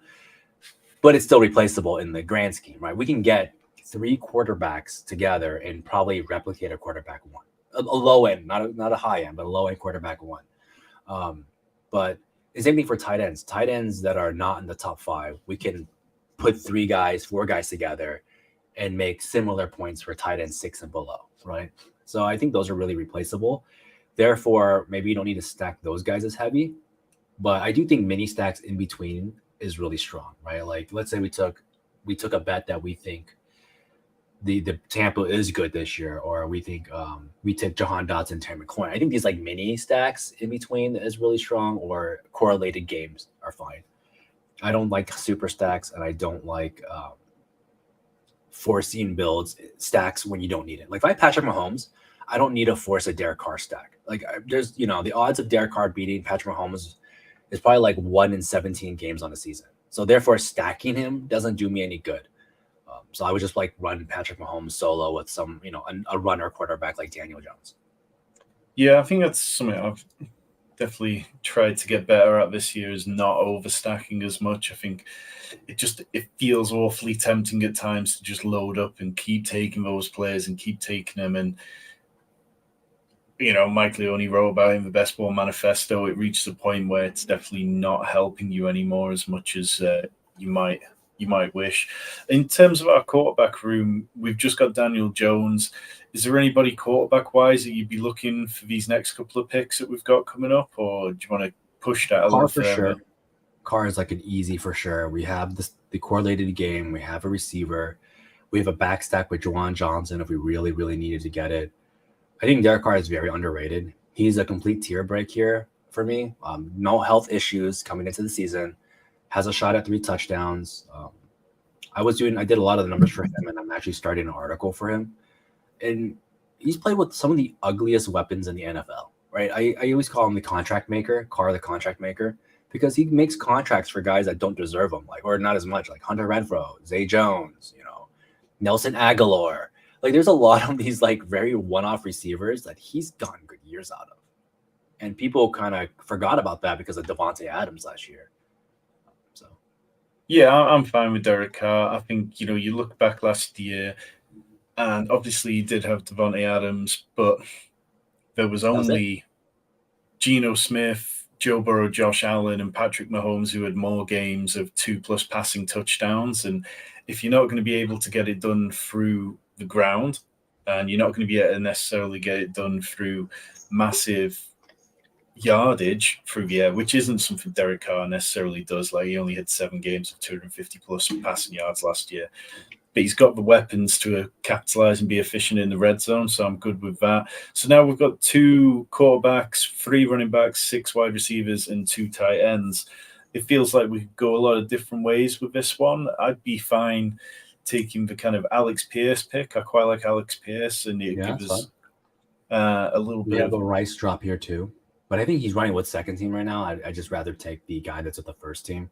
but it's still replaceable in the grand scheme, right? We can get 3 quarterbacks together and probably replicate a quarterback one. A low end, not a high end, but a low end quarterback one. But the same thing for tight ends. Tight ends that are not in the top 5, we can put 3 guys, 4 guys together and make similar points for tight end 6 and below, right? So I think those are really replaceable. Therefore, maybe you don't need to stack those guys as heavy. But I do think mini stacks in between is really strong, right? Like, let's say we took a bet that we think the Tampa is good this year, or we think we take Jahan Dotson, Terry McLaurin. I think these like mini stacks in between is really strong, or correlated games are fine. I don't like super stacks, and I don't like forcing builds stacks when you don't need it. Like if I have Patrick Mahomes, I don't need to force a Derek Carr stack. Like there's, the odds of Derek Carr beating Patrick Mahomes is probably like 1 in 17 games on the season. So therefore, stacking him doesn't do me any good. So I would just like run Patrick Mahomes solo with some, a runner quarterback like Daniel Jones. Yeah, I think that's something I've definitely tried to get better at this year, is not overstacking as much. I think it feels awfully tempting at times to just load up and keep taking those players and keep taking them. And Mike Leone wrote about in the Best Ball Manifesto, it reaches a point where it's definitely not helping you anymore as much as you might wish. In terms of our quarterback room, we've just got Daniel Jones. Is there anybody quarterback-wise that you'd be looking for these next couple of picks that we've got coming up, or do you want to push that a little further? Sure. Carr is like an easy for sure. We have the correlated game. We have a receiver. We have a back stack with Juwan Johnson if we really, really needed to get it. I think Derek Carr is very underrated. He's a complete tier break here for me. No health issues coming into the season. Has a shot at 3 touchdowns. I did a lot of the numbers for him, and I'm actually starting an article for him. And he's played with some of the ugliest weapons in the NFL, right? I always call him the contract maker, Carr the contract maker, because he makes contracts for guys that don't deserve them, or not as much, like Hunter Renfrow, Zay Jones, Nelson Aguilar. Like there's a lot of these like very one-off receivers that he's gotten good years out of. And people kind of forgot about that because of Devontae Adams last year. So yeah, I'm fine with Derek Carr. I think, you look back last year, and obviously you did have Devontae Adams, but there was only Geno Smith, Joe Burrow, Josh Allen, and Patrick Mahomes who had more games of 2+ passing touchdowns. And if you're not going to be able to get it done through the ground, and you're not going to be able to necessarily get it done through massive yardage through the air, which isn't something Derek Carr necessarily does. Like he only had 7 games of 250+ passing yards last year, but he's got the weapons to capitalize and be efficient in the red zone. So I'm good with that. So now we've got 2 quarterbacks, 3 running backs, 6 wide receivers, and 2 tight ends. It feels like we could go a lot of different ways with this one. I'd be fine taking the kind of Alex Pierce pick. I quite like Alex Pierce, and it gives us a little bit. We have a Rice drop here too, but I think he's running with second team right now. I just rather take the guy that's with the first team.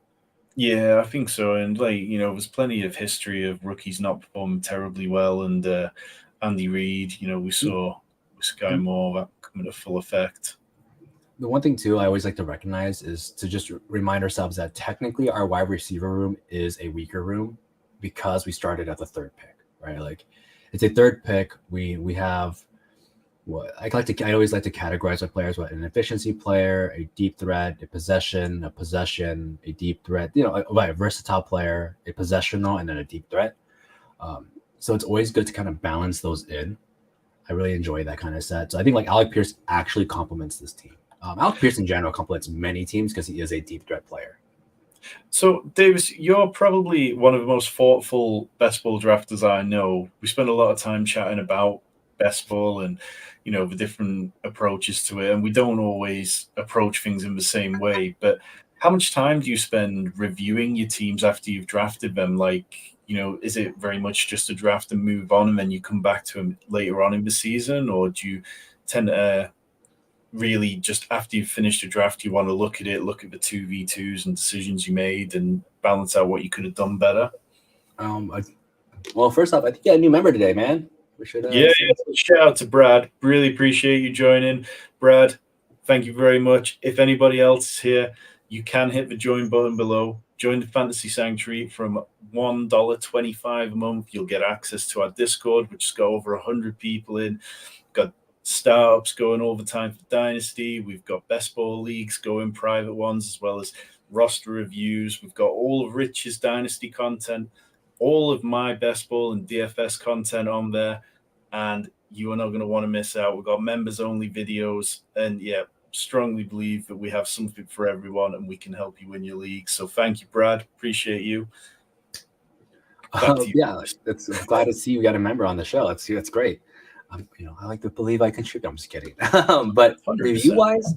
Yeah, I think so. And there's plenty of history of rookies not performing terribly well. And Andy Reid, we saw Sky Moore that coming to full effect. the one thing too I always like to recognize is to just remind ourselves that technically our wide receiver room is a weaker room because we started at the third pick, right? Like it's a third pick. We have what I always like to categorize my players: what an efficiency player, a deep threat, a possession, a deep threat. A versatile player, a possessional, and then a deep threat. So it's always good to kind of balance those in. I really enjoy that kind of set. So I think like Alec Pierce actually complements this team. Alec Pierce in general complements many teams because he is a deep threat player. So, Davis, you're probably one of the most thoughtful best ball drafters I know. We spend a lot of time chatting about best ball and the different approaches to it, and we don't always approach things in the same way. But how much time do you spend reviewing your teams after you've drafted them? Like, is it very much just a draft and move on, and then you come back to them later on in the season, or do you tend to really just after you've finished a draft, you want to look at it, look at the 2v2s and decisions you made and balance out what you could have done better? Well, first off, I think you got a new member today, man. We should shout out to Brad. Really appreciate you joining. Brad, thank you very much. If anybody else is here, you can hit the join button below. Join the Fantasy Sanctuary from $1.25 a month. You'll get access to our Discord, which has got over 100 people in. Got startups going all the time for Dynasty. We've got best ball leagues going, private ones, as well as roster reviews. We've got all of Rich's Dynasty content, all of my best ball and DFS content on there, and you are not going to want to miss out. We've got members only videos, and strongly believe that we have something for everyone and we can help you win your league. So thank you, Brad. Appreciate you. Yeah, I'm glad to see you got a member on the show. That's great. I like to believe I contribute. I'm just kidding. But review-wise,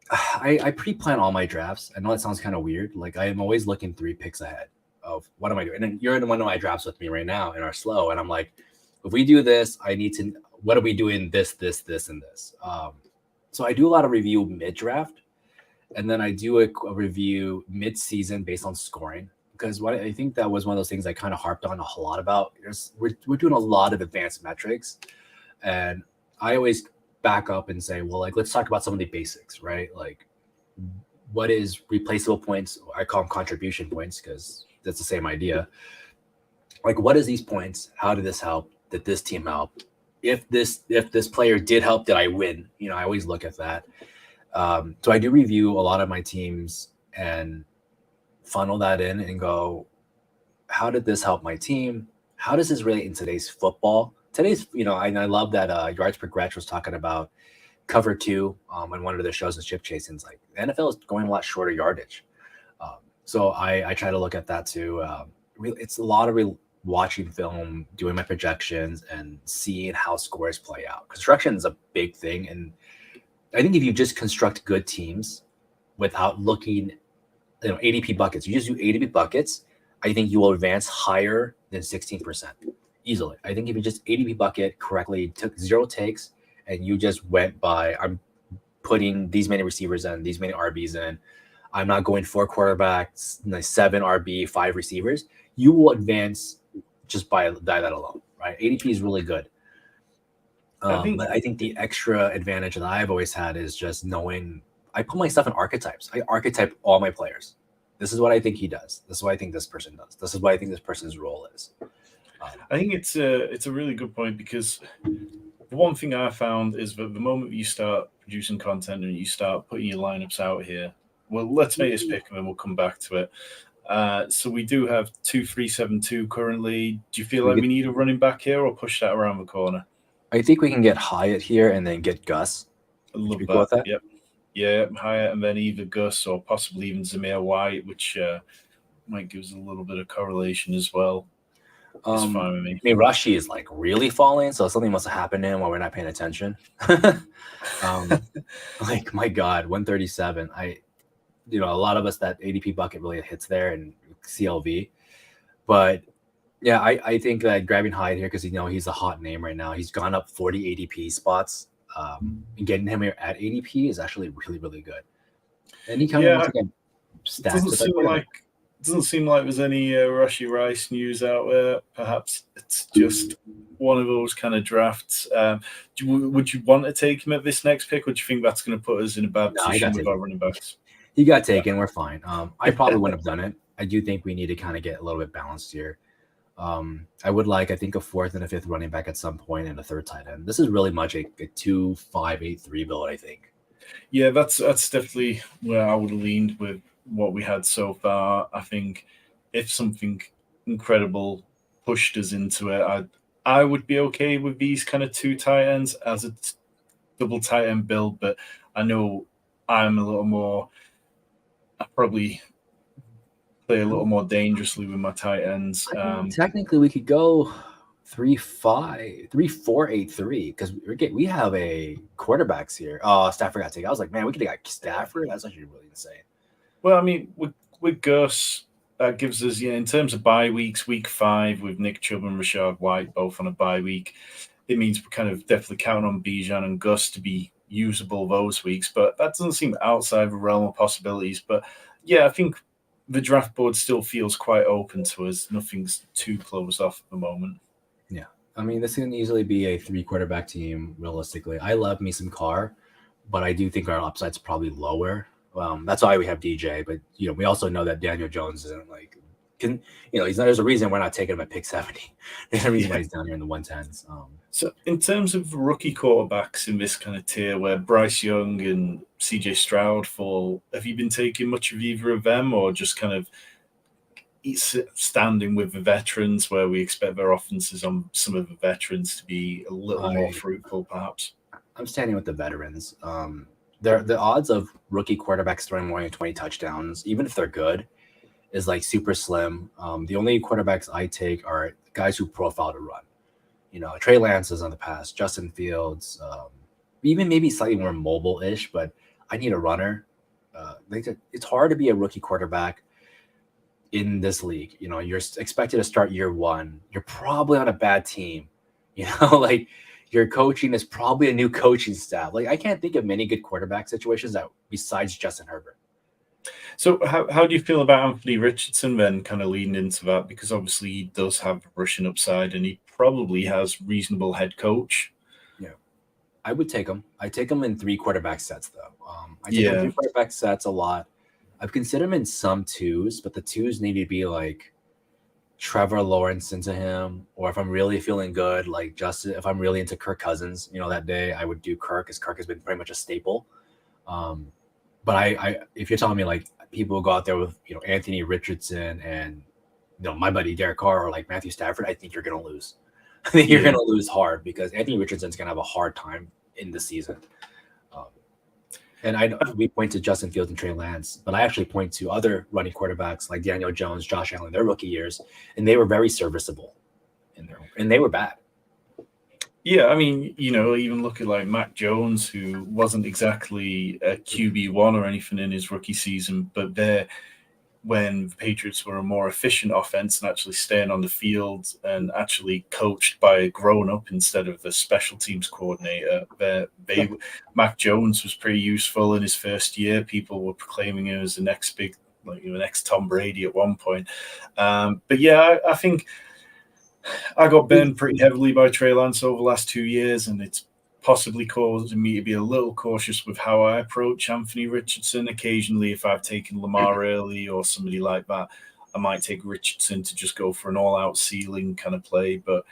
I pre-plan all my drafts. I know that sounds kind of weird. Like I am always looking 3 picks ahead of what am I doing. And then you're in one of my drafts with me right now in our slow, and I'm like, if we do this, I need to. What are we doing? This, and this. So I do a lot of review mid-draft, and then I do a review mid-season based on scoring. Because what I think that was one of those things I kind of harped on a whole lot about. We're doing a lot of advanced metrics, and I always back up and say, well, like let's talk about some of the basics, right? Like, what is replaceable points? I call them contribution points because that's the same idea. Like, what is these points? How did this help? Did this team help? If this player did help, did I win? I always look at that. So I do review a lot of my teams and funnel that in and go, how did this help my team? How does this relate in today's football? I love that Yards Per Gretch was talking about cover 2 on one of their shows in Chip Chasing. Like the NFL is going a lot shorter yardage. So I try to look at that too. It's a lot of watching film, doing my projections, and seeing how scores play out. Construction is a big thing. And I think if you just construct good teams without looking ADP buckets. You just do ADP buckets. I think you will advance higher than 16% easily. I think if you just ADP bucket correctly, took 0 takes, and you just went by, I'm putting these many receivers in, these many RBs in. I'm not going 4 quarterbacks, 7 RB, 5 receivers. You will advance just by that alone, right? ADP is really good. But I think the extra advantage that I've always had is just knowing. I put my stuff in archetypes. I archetype all my players. This is what I think he does. This is what I think this person does. This is what I think this person's role is. I think it's a really good point because the one thing I found is that the moment you start producing content and you start putting your lineups out here, well, let's make this pick and then we'll come back to it. So we do have 2-3-7-2 currently. Do you feel like we need a running back here or push that around the corner? I think we can get Hyatt here and then get Gus. I love that. Yep. Yeah, Hyatt and then either Gus or possibly even Zamir White, which might give us a little bit of correlation as well. It's fine with me. I mean, Rashi is like really falling, so something must have happened to him while we're not paying attention. Like, my God, 137. A lot of us, that ADP bucket really hits there and CLV. But yeah, I think that grabbing Hyatt here because he's a hot name right now. He's gone up 40 ADP spots. And getting him here at ADP is actually really, really good. And he kind of wants to get stats. doesn't seem like there's any Rashi Rice news out there. Perhaps it's just one of those kind of drafts. Would you want to take him at this next pick, or do you think that's going to put us in a bad position with our running backs? He got taken. We're fine. I probably wouldn't have done it. I do think we need to kind of get a little bit balanced here. I would like, I think, a fourth and a fifth running back at some point and a third tight end. This is really much a 2-5-8-3 build, I think. Yeah, that's definitely where I would have leaned with what we had so far. I think if something incredible pushed us into it, I would be okay with these kind of two tight ends as a double tight end build. But I know I'm a little more. I probably play a little more dangerously with my tight ends. Technically, we could go 3-4-8-3 because we have a quarterbacks here. Oh, Stafford got taken. I was like, man, we could have got Stafford. That's actually really insane. Well, I mean, with Gus, that gives us, in terms of bye weeks, week 5 with Nick Chubb and Rashad White both on a bye week, it means we're kind of definitely counting on Bijan and Gus to be usable those weeks. But that doesn't seem outside the realm of possibilities. But yeah, I think the draft board still feels quite open to us. Nothing's too closed off at the moment. Yeah. I mean, this can easily be a 3-quarterback team, realistically. I love me some Carr, but I do think our upside's probably lower. That's why we have DJ, but we also know that Daniel Jones isn't there's a reason we're not taking him at pick 70. There's a reason why he's down here in the 110s. So in terms of rookie quarterbacks in this kind of tier where Bryce Young and CJ Stroud fall, have you been taking much of either of them, or just kind of standing with the veterans where we expect their offenses on some of the veterans to be a little more fruitful, perhaps? I'm standing with the veterans. The odds of rookie quarterbacks throwing more than 20 touchdowns, even if they're good, is like super slim. The only quarterbacks I take are guys who profile to run. Trey Lance is on the pass, Justin Fields, even maybe slightly more mobile-ish, but I need a runner. It's hard to be a rookie quarterback in this league. You're expected to start year 1. You're probably on a bad team. Your coaching is probably a new coaching staff. I can't think of many good quarterback situations that besides Justin Herbert. So how do you feel about Anthony Richardson then, kind of leading into that? Because obviously he does have rushing upside and he probably has reasonable head coach. Yeah, I would take him. I take him in 3-quarterback sets, though. I take him 3-quarterback sets a lot. I've considered him in some 2s, but the 2s need to be like Trevor Lawrence into him, or if I'm really feeling good, like Justin, if I'm really into Kirk Cousins, that day I would do Kirk, because Kirk has been pretty much a staple. But I if you're telling me like people go out there with Anthony Richardson and my buddy Derek Carr or like Matthew Stafford, I think you're gonna lose. I think you're gonna lose hard, because Anthony Richardson's gonna have a hard time in the season. And I know we point to Justin Fields and Trey Lance, but I actually point to other running quarterbacks like Daniel Jones, Josh Allen, their rookie years, and they were very serviceable and they were bad. Yeah, I mean, even look at like Mac Jones, who wasn't exactly a QB1 or anything in his rookie season, but when the Patriots were a more efficient offense and actually staying on the field and actually coached by a grown-up instead of the special teams coordinator, Mac Jones was pretty useful in his first year. People were proclaiming him as the next big, the next Tom Brady at one point. But yeah, I think I got burned pretty heavily by Trey Lance over the last 2 years, and it's possibly causing me to be a little cautious with how I approach Anthony Richardson. Occasionally, if I've taken Lamar early or somebody like that, I might take Richardson to just go for an all-out ceiling kind of play. But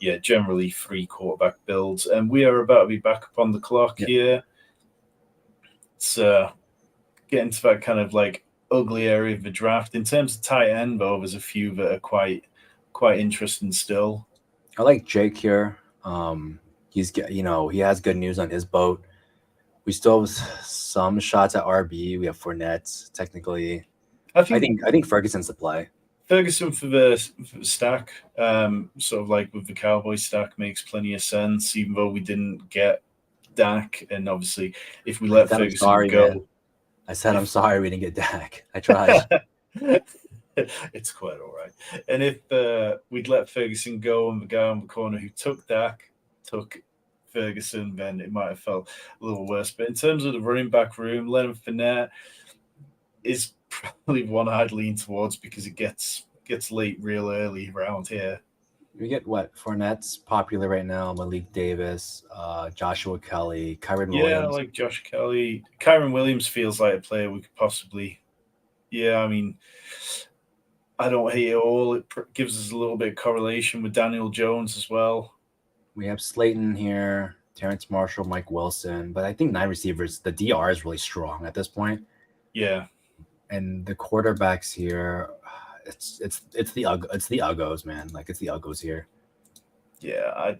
yeah, generally 3-quarterback builds. And we are about to be back up on the clock here. It's getting to that kind of like ugly area of the draft. In terms of tight end, though, there's a few that are quite interesting still. I like Jake here. He's he has good news on his boat. We still have some shots at RB. We have Fournette technically. I think Ferguson's the play. Ferguson for the stack, sort of like with the Cowboys stack, makes plenty of sense. Even though we didn't get Dak, and obviously if we let Ferguson go, man. I said I'm sorry we didn't get Dak. I tried. It's quite all right. And if we'd let Ferguson go and the guy on the corner who took Dak took Ferguson, then it might have felt a little worse. But in terms of the running back room, Leonard Fournette is probably one I'd lean towards because it gets late real early around here. We get what? Fournette's popular right now. Malik Davis, Joshua Kelly, Kyron Yeah, Williams. like Josh Kelly. Kyron Williams feels like a player we could possibly. Yeah, I mean, I don't hate it all. It gives us a little bit of correlation with Daniel Jones as well. We have Slayton here, Terrence Marshall, Mike Wilson. But I think 9 receivers, the DR is really strong at this point. Yeah. And the quarterbacks here, it's the Uggos, man. Like it's the Uggos here. Yeah,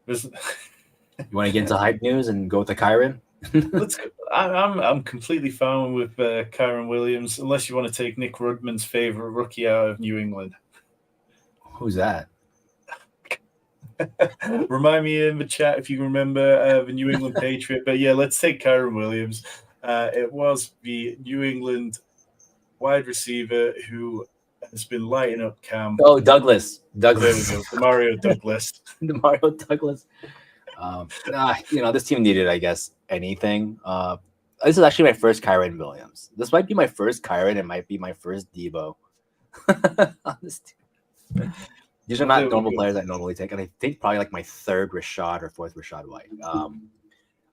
You want to get into hype news and go with the Kyron? I'm completely fine with Kyron Williams, unless you want to take Nick Rudman's favorite rookie out of New England. Who's that? Remind me in the chat if you remember the New England Patriot. But yeah, let's take Kyron Williams. It was the New England wide receiver who has been lighting up camp. Oh, Douglas. There we go. Mario Douglas. Mario Douglas. This team needed, I guess, anything. This is actually my first Kyron Williams. This might be my first Kyron. It might be my first Debo on this team. These are not normal players I normally take, and I think probably like my third Rashad or fourth Rashad White.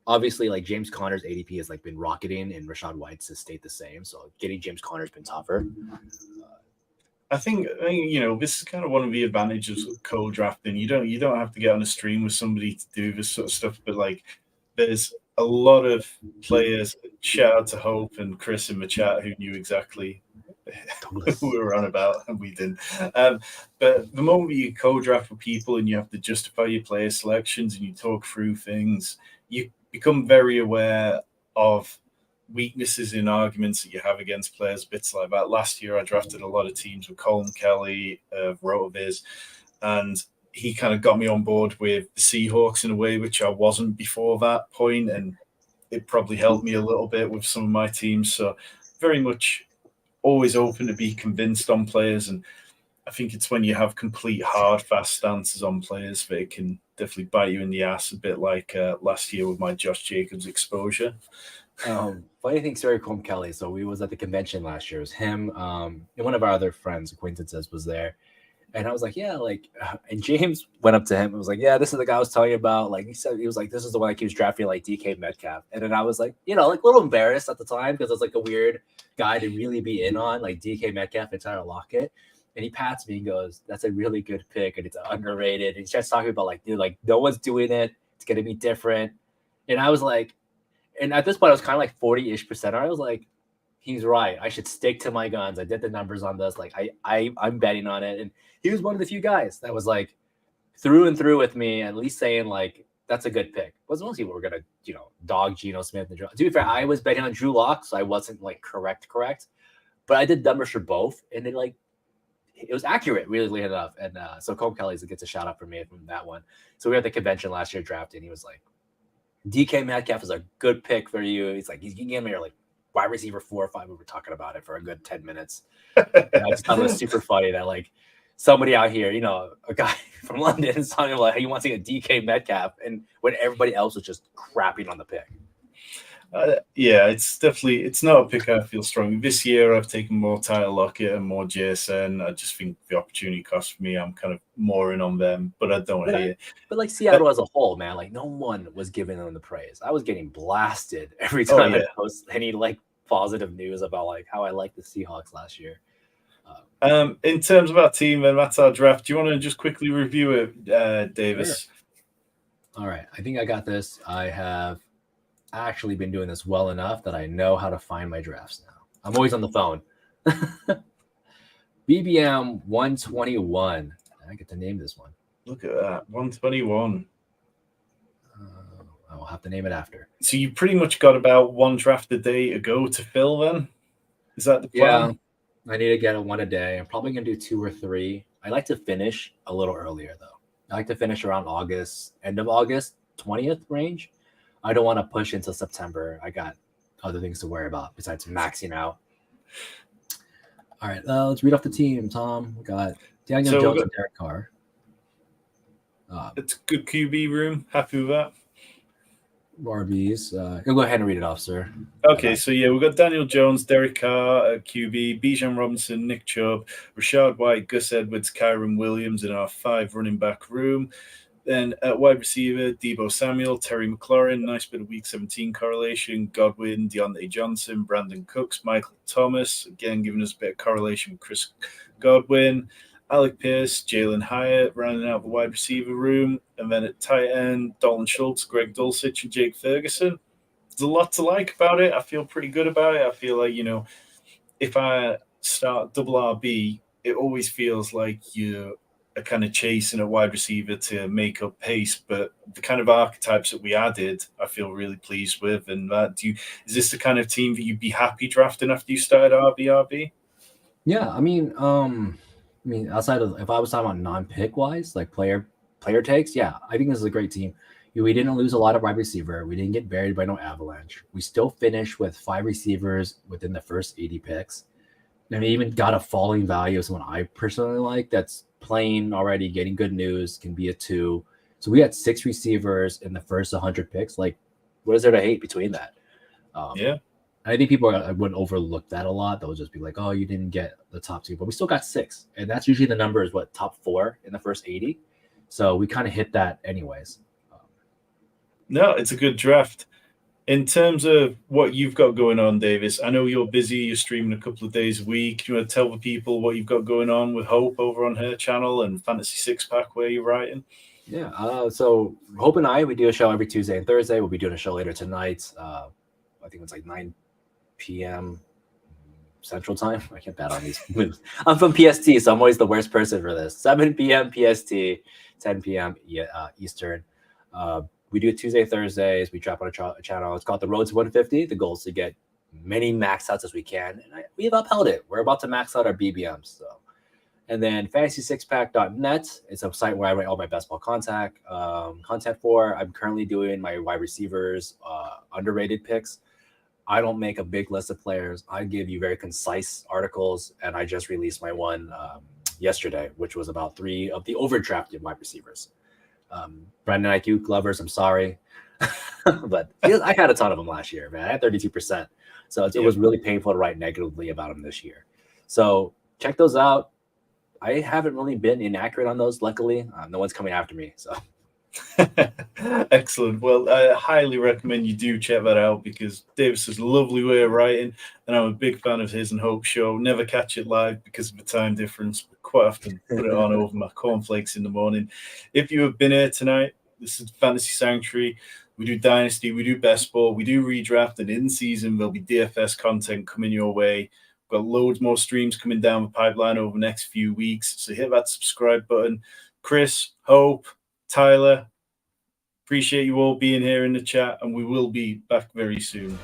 Obviously, like James Conner's ADP has like been rocketing, and Rashad White's has stayed the same. So getting James Conner's been tougher. I think this is kind of one of the advantages of co-drafting. You don't have to get on a stream with somebody to do this sort of stuff, but like there's a lot of players. Shout out to Hope and Chris in the chat who knew exactly who we were on about, and we didn't. But the moment you co-draft with people and you have to justify your player selections and you talk through things, you become very aware of weaknesses in arguments that you have against players, bits like that. Last year, I drafted a lot of teams with Colin Kelly, Rotoviz, and he kind of got me on board with the Seahawks in a way which I wasn't before that point, and it probably helped me a little bit with some of my teams. So very much always open to be convinced on players, and I think it's when you have complete hard, fast stances on players that it can definitely bite you in the ass, a bit like last year with my Josh Jacobs exposure. Funny thing, sorry, Colm Kelly. So we was at the convention last year. It was him, and one of our other friends, acquaintances, was there. And I was like, yeah, like, and James went up to him and was like, yeah, this is the guy I was telling you about. Like, he was like, this is the one that keeps drafting like DK Metcalf. And then I was like, like a little embarrassed at the time because it's like a weird guy to really be in on, like DK Metcalf and Tyler Lockett. And he pats me and goes, that's a really good pick and it's underrated. And he starts talking about like, dude, like no one's doing it. It's going to be different. And I was like, and at this point I was kind of like 40-ish%. I was like, he's right. I should stick to my guns. I did the numbers on this. Like I'm betting on it. And he was one of the few guys that was like through and through with me, at least saying like, that's a good pick. Because most people were going to, dog Geno Smith. And to be fair, I was betting on Drew Lock, so I wasn't like correct. But I did numbers for both. And it was accurate, really enough. And so Colm Kelly gets a shout out from me from that one. So we were at the convention last year drafting. He was like, DK Metcalf is a good pick for you. He's like, he's getting me like wide receiver 4 or 5. We were talking about it for a good 10 minutes. I just thought it was super funny that like somebody out here, a guy from London is talking like, hey, you want to take a DK Metcalf, and when everybody else was just crapping on the pick. Yeah, it's not a pick I feel strong. This year I've taken more Tyler Lockett and more JSN. I just think the opportunity cost for me. I'm kind of more in on them, but I don't hate it. But like Seattle as a whole, man, like no one was giving them the praise. I was getting blasted every time I post any like positive news about like how I liked the Seahawks last year. In terms of our team, and that's our draft. Do you want to just quickly review it, Davis? Sure. All right, I think I got this. I have actually been doing this well enough that I know how to find my drafts now. I'm always on the phone. BBM 121. I get to name this one. Look at that, 121. I will have to name it after. So you pretty much got about one draft a day ago to fill then? Is that the plan? Yeah, I need to get one a day. I'm probably going to do 2 or 3. I like to finish a little earlier, though. I like to finish around August, end of August, 20th range. I don't want to push until September. I got other things to worry about besides maxing out. All right, let's read off the team, Tom. We got Daniel Jones and Derek Carr. It's a good QB room. Happy with that? RBs. You'll go ahead and read it off, sir. Okay, so yeah, we've got Daniel Jones, Derek Carr at QB, Bijan Robinson, Nick Chubb, Rashad White, Gus Edwards, Kyron Williams in our 5 running back room. Then at wide receiver, Deebo Samuel, Terry McLaurin, nice bit of week 17 correlation, Godwin, Deontay Johnson, Brandon Cooks, Michael Thomas, again giving us a bit of correlation with Chris Godwin, Alec Pierce, Jalen Hyatt, rounding out the wide receiver room. And then at tight end, Dalton Schultz, Greg Dulcich, and Jake Ferguson. There's a lot to like about it. I feel pretty good about it. I feel like, if I start double RB, it always feels like you're kind of chasing a wide receiver to make up pace. But the kind of archetypes that we added, I feel really pleased with. And is this the kind of team that you'd be happy drafting after you started RB? Yeah, I mean, outside of if I was talking about non-pick wise, like player takes, yeah, I think this is a great team. We didn't lose a lot of wide receiver. We didn't get buried by no avalanche. We still finished with 5 receivers within the first 80 picks. And we even got a falling value of someone I personally like that's playing already, getting good news, can be a 2. So we had 6 receivers in the first 100 picks. Like, what is there to hate between that? Yeah. I think people would overlook that a lot. They'll just be like, oh, you didn't get the top 2. But we still got 6. And that's usually the number is top 4 in the first 80. So we kind of hit that anyways. No, it's a good draft. In terms of what you've got going on, Davis, I know you're busy. You're streaming a couple of days a week. You want to tell the people what you've got going on with Hope over on her channel and FantasySixPack where you're writing? Yeah, so Hope and we do a show every Tuesday and Thursday. We'll be doing a show later tonight. I think it's like 9 p.m. Central Time. I can't bet on these moves. I'm from PST, so I'm always the worst person for this. 7 p.m. PST, 10 p.m. Eastern. We do it Tuesday, Thursdays. We drop on a channel. It's called The Road to 150. The goal is to get many max outs as we can. And we've upheld it. We're about to max out our BBMs. And then FantasySixPack.net. It's a site where I write all my best ball content for. I'm currently doing my wide receivers underrated picks. I don't make a big list of players. I give you very concise articles. And I just released my one yesterday, which was about 3 of the overdrafted wide receivers. Brandon IQ Glovers, I'm sorry. But I had a ton of them last year, man. I had 32%. So it was really painful to write negatively about them this year. So check those out. I haven't really been inaccurate on those, luckily. No one's coming after me. So excellent. Well, I highly recommend you do check that out because Davis has a lovely way of writing, and I'm a big fan of his and Hope's show. Never catch it live because of the time difference, but quite often put it on over my cornflakes in the morning. If you have been here tonight, this is Fantasy Sanctuary. We do Dynasty, we do Best Ball, we do Redraft, and in season there'll be DFS content coming your way. We've got loads more streams coming down the pipeline over the next few weeks, so hit that subscribe button. Chris, Hope, Tyler, appreciate you all being here in the chat, and we will be back very soon.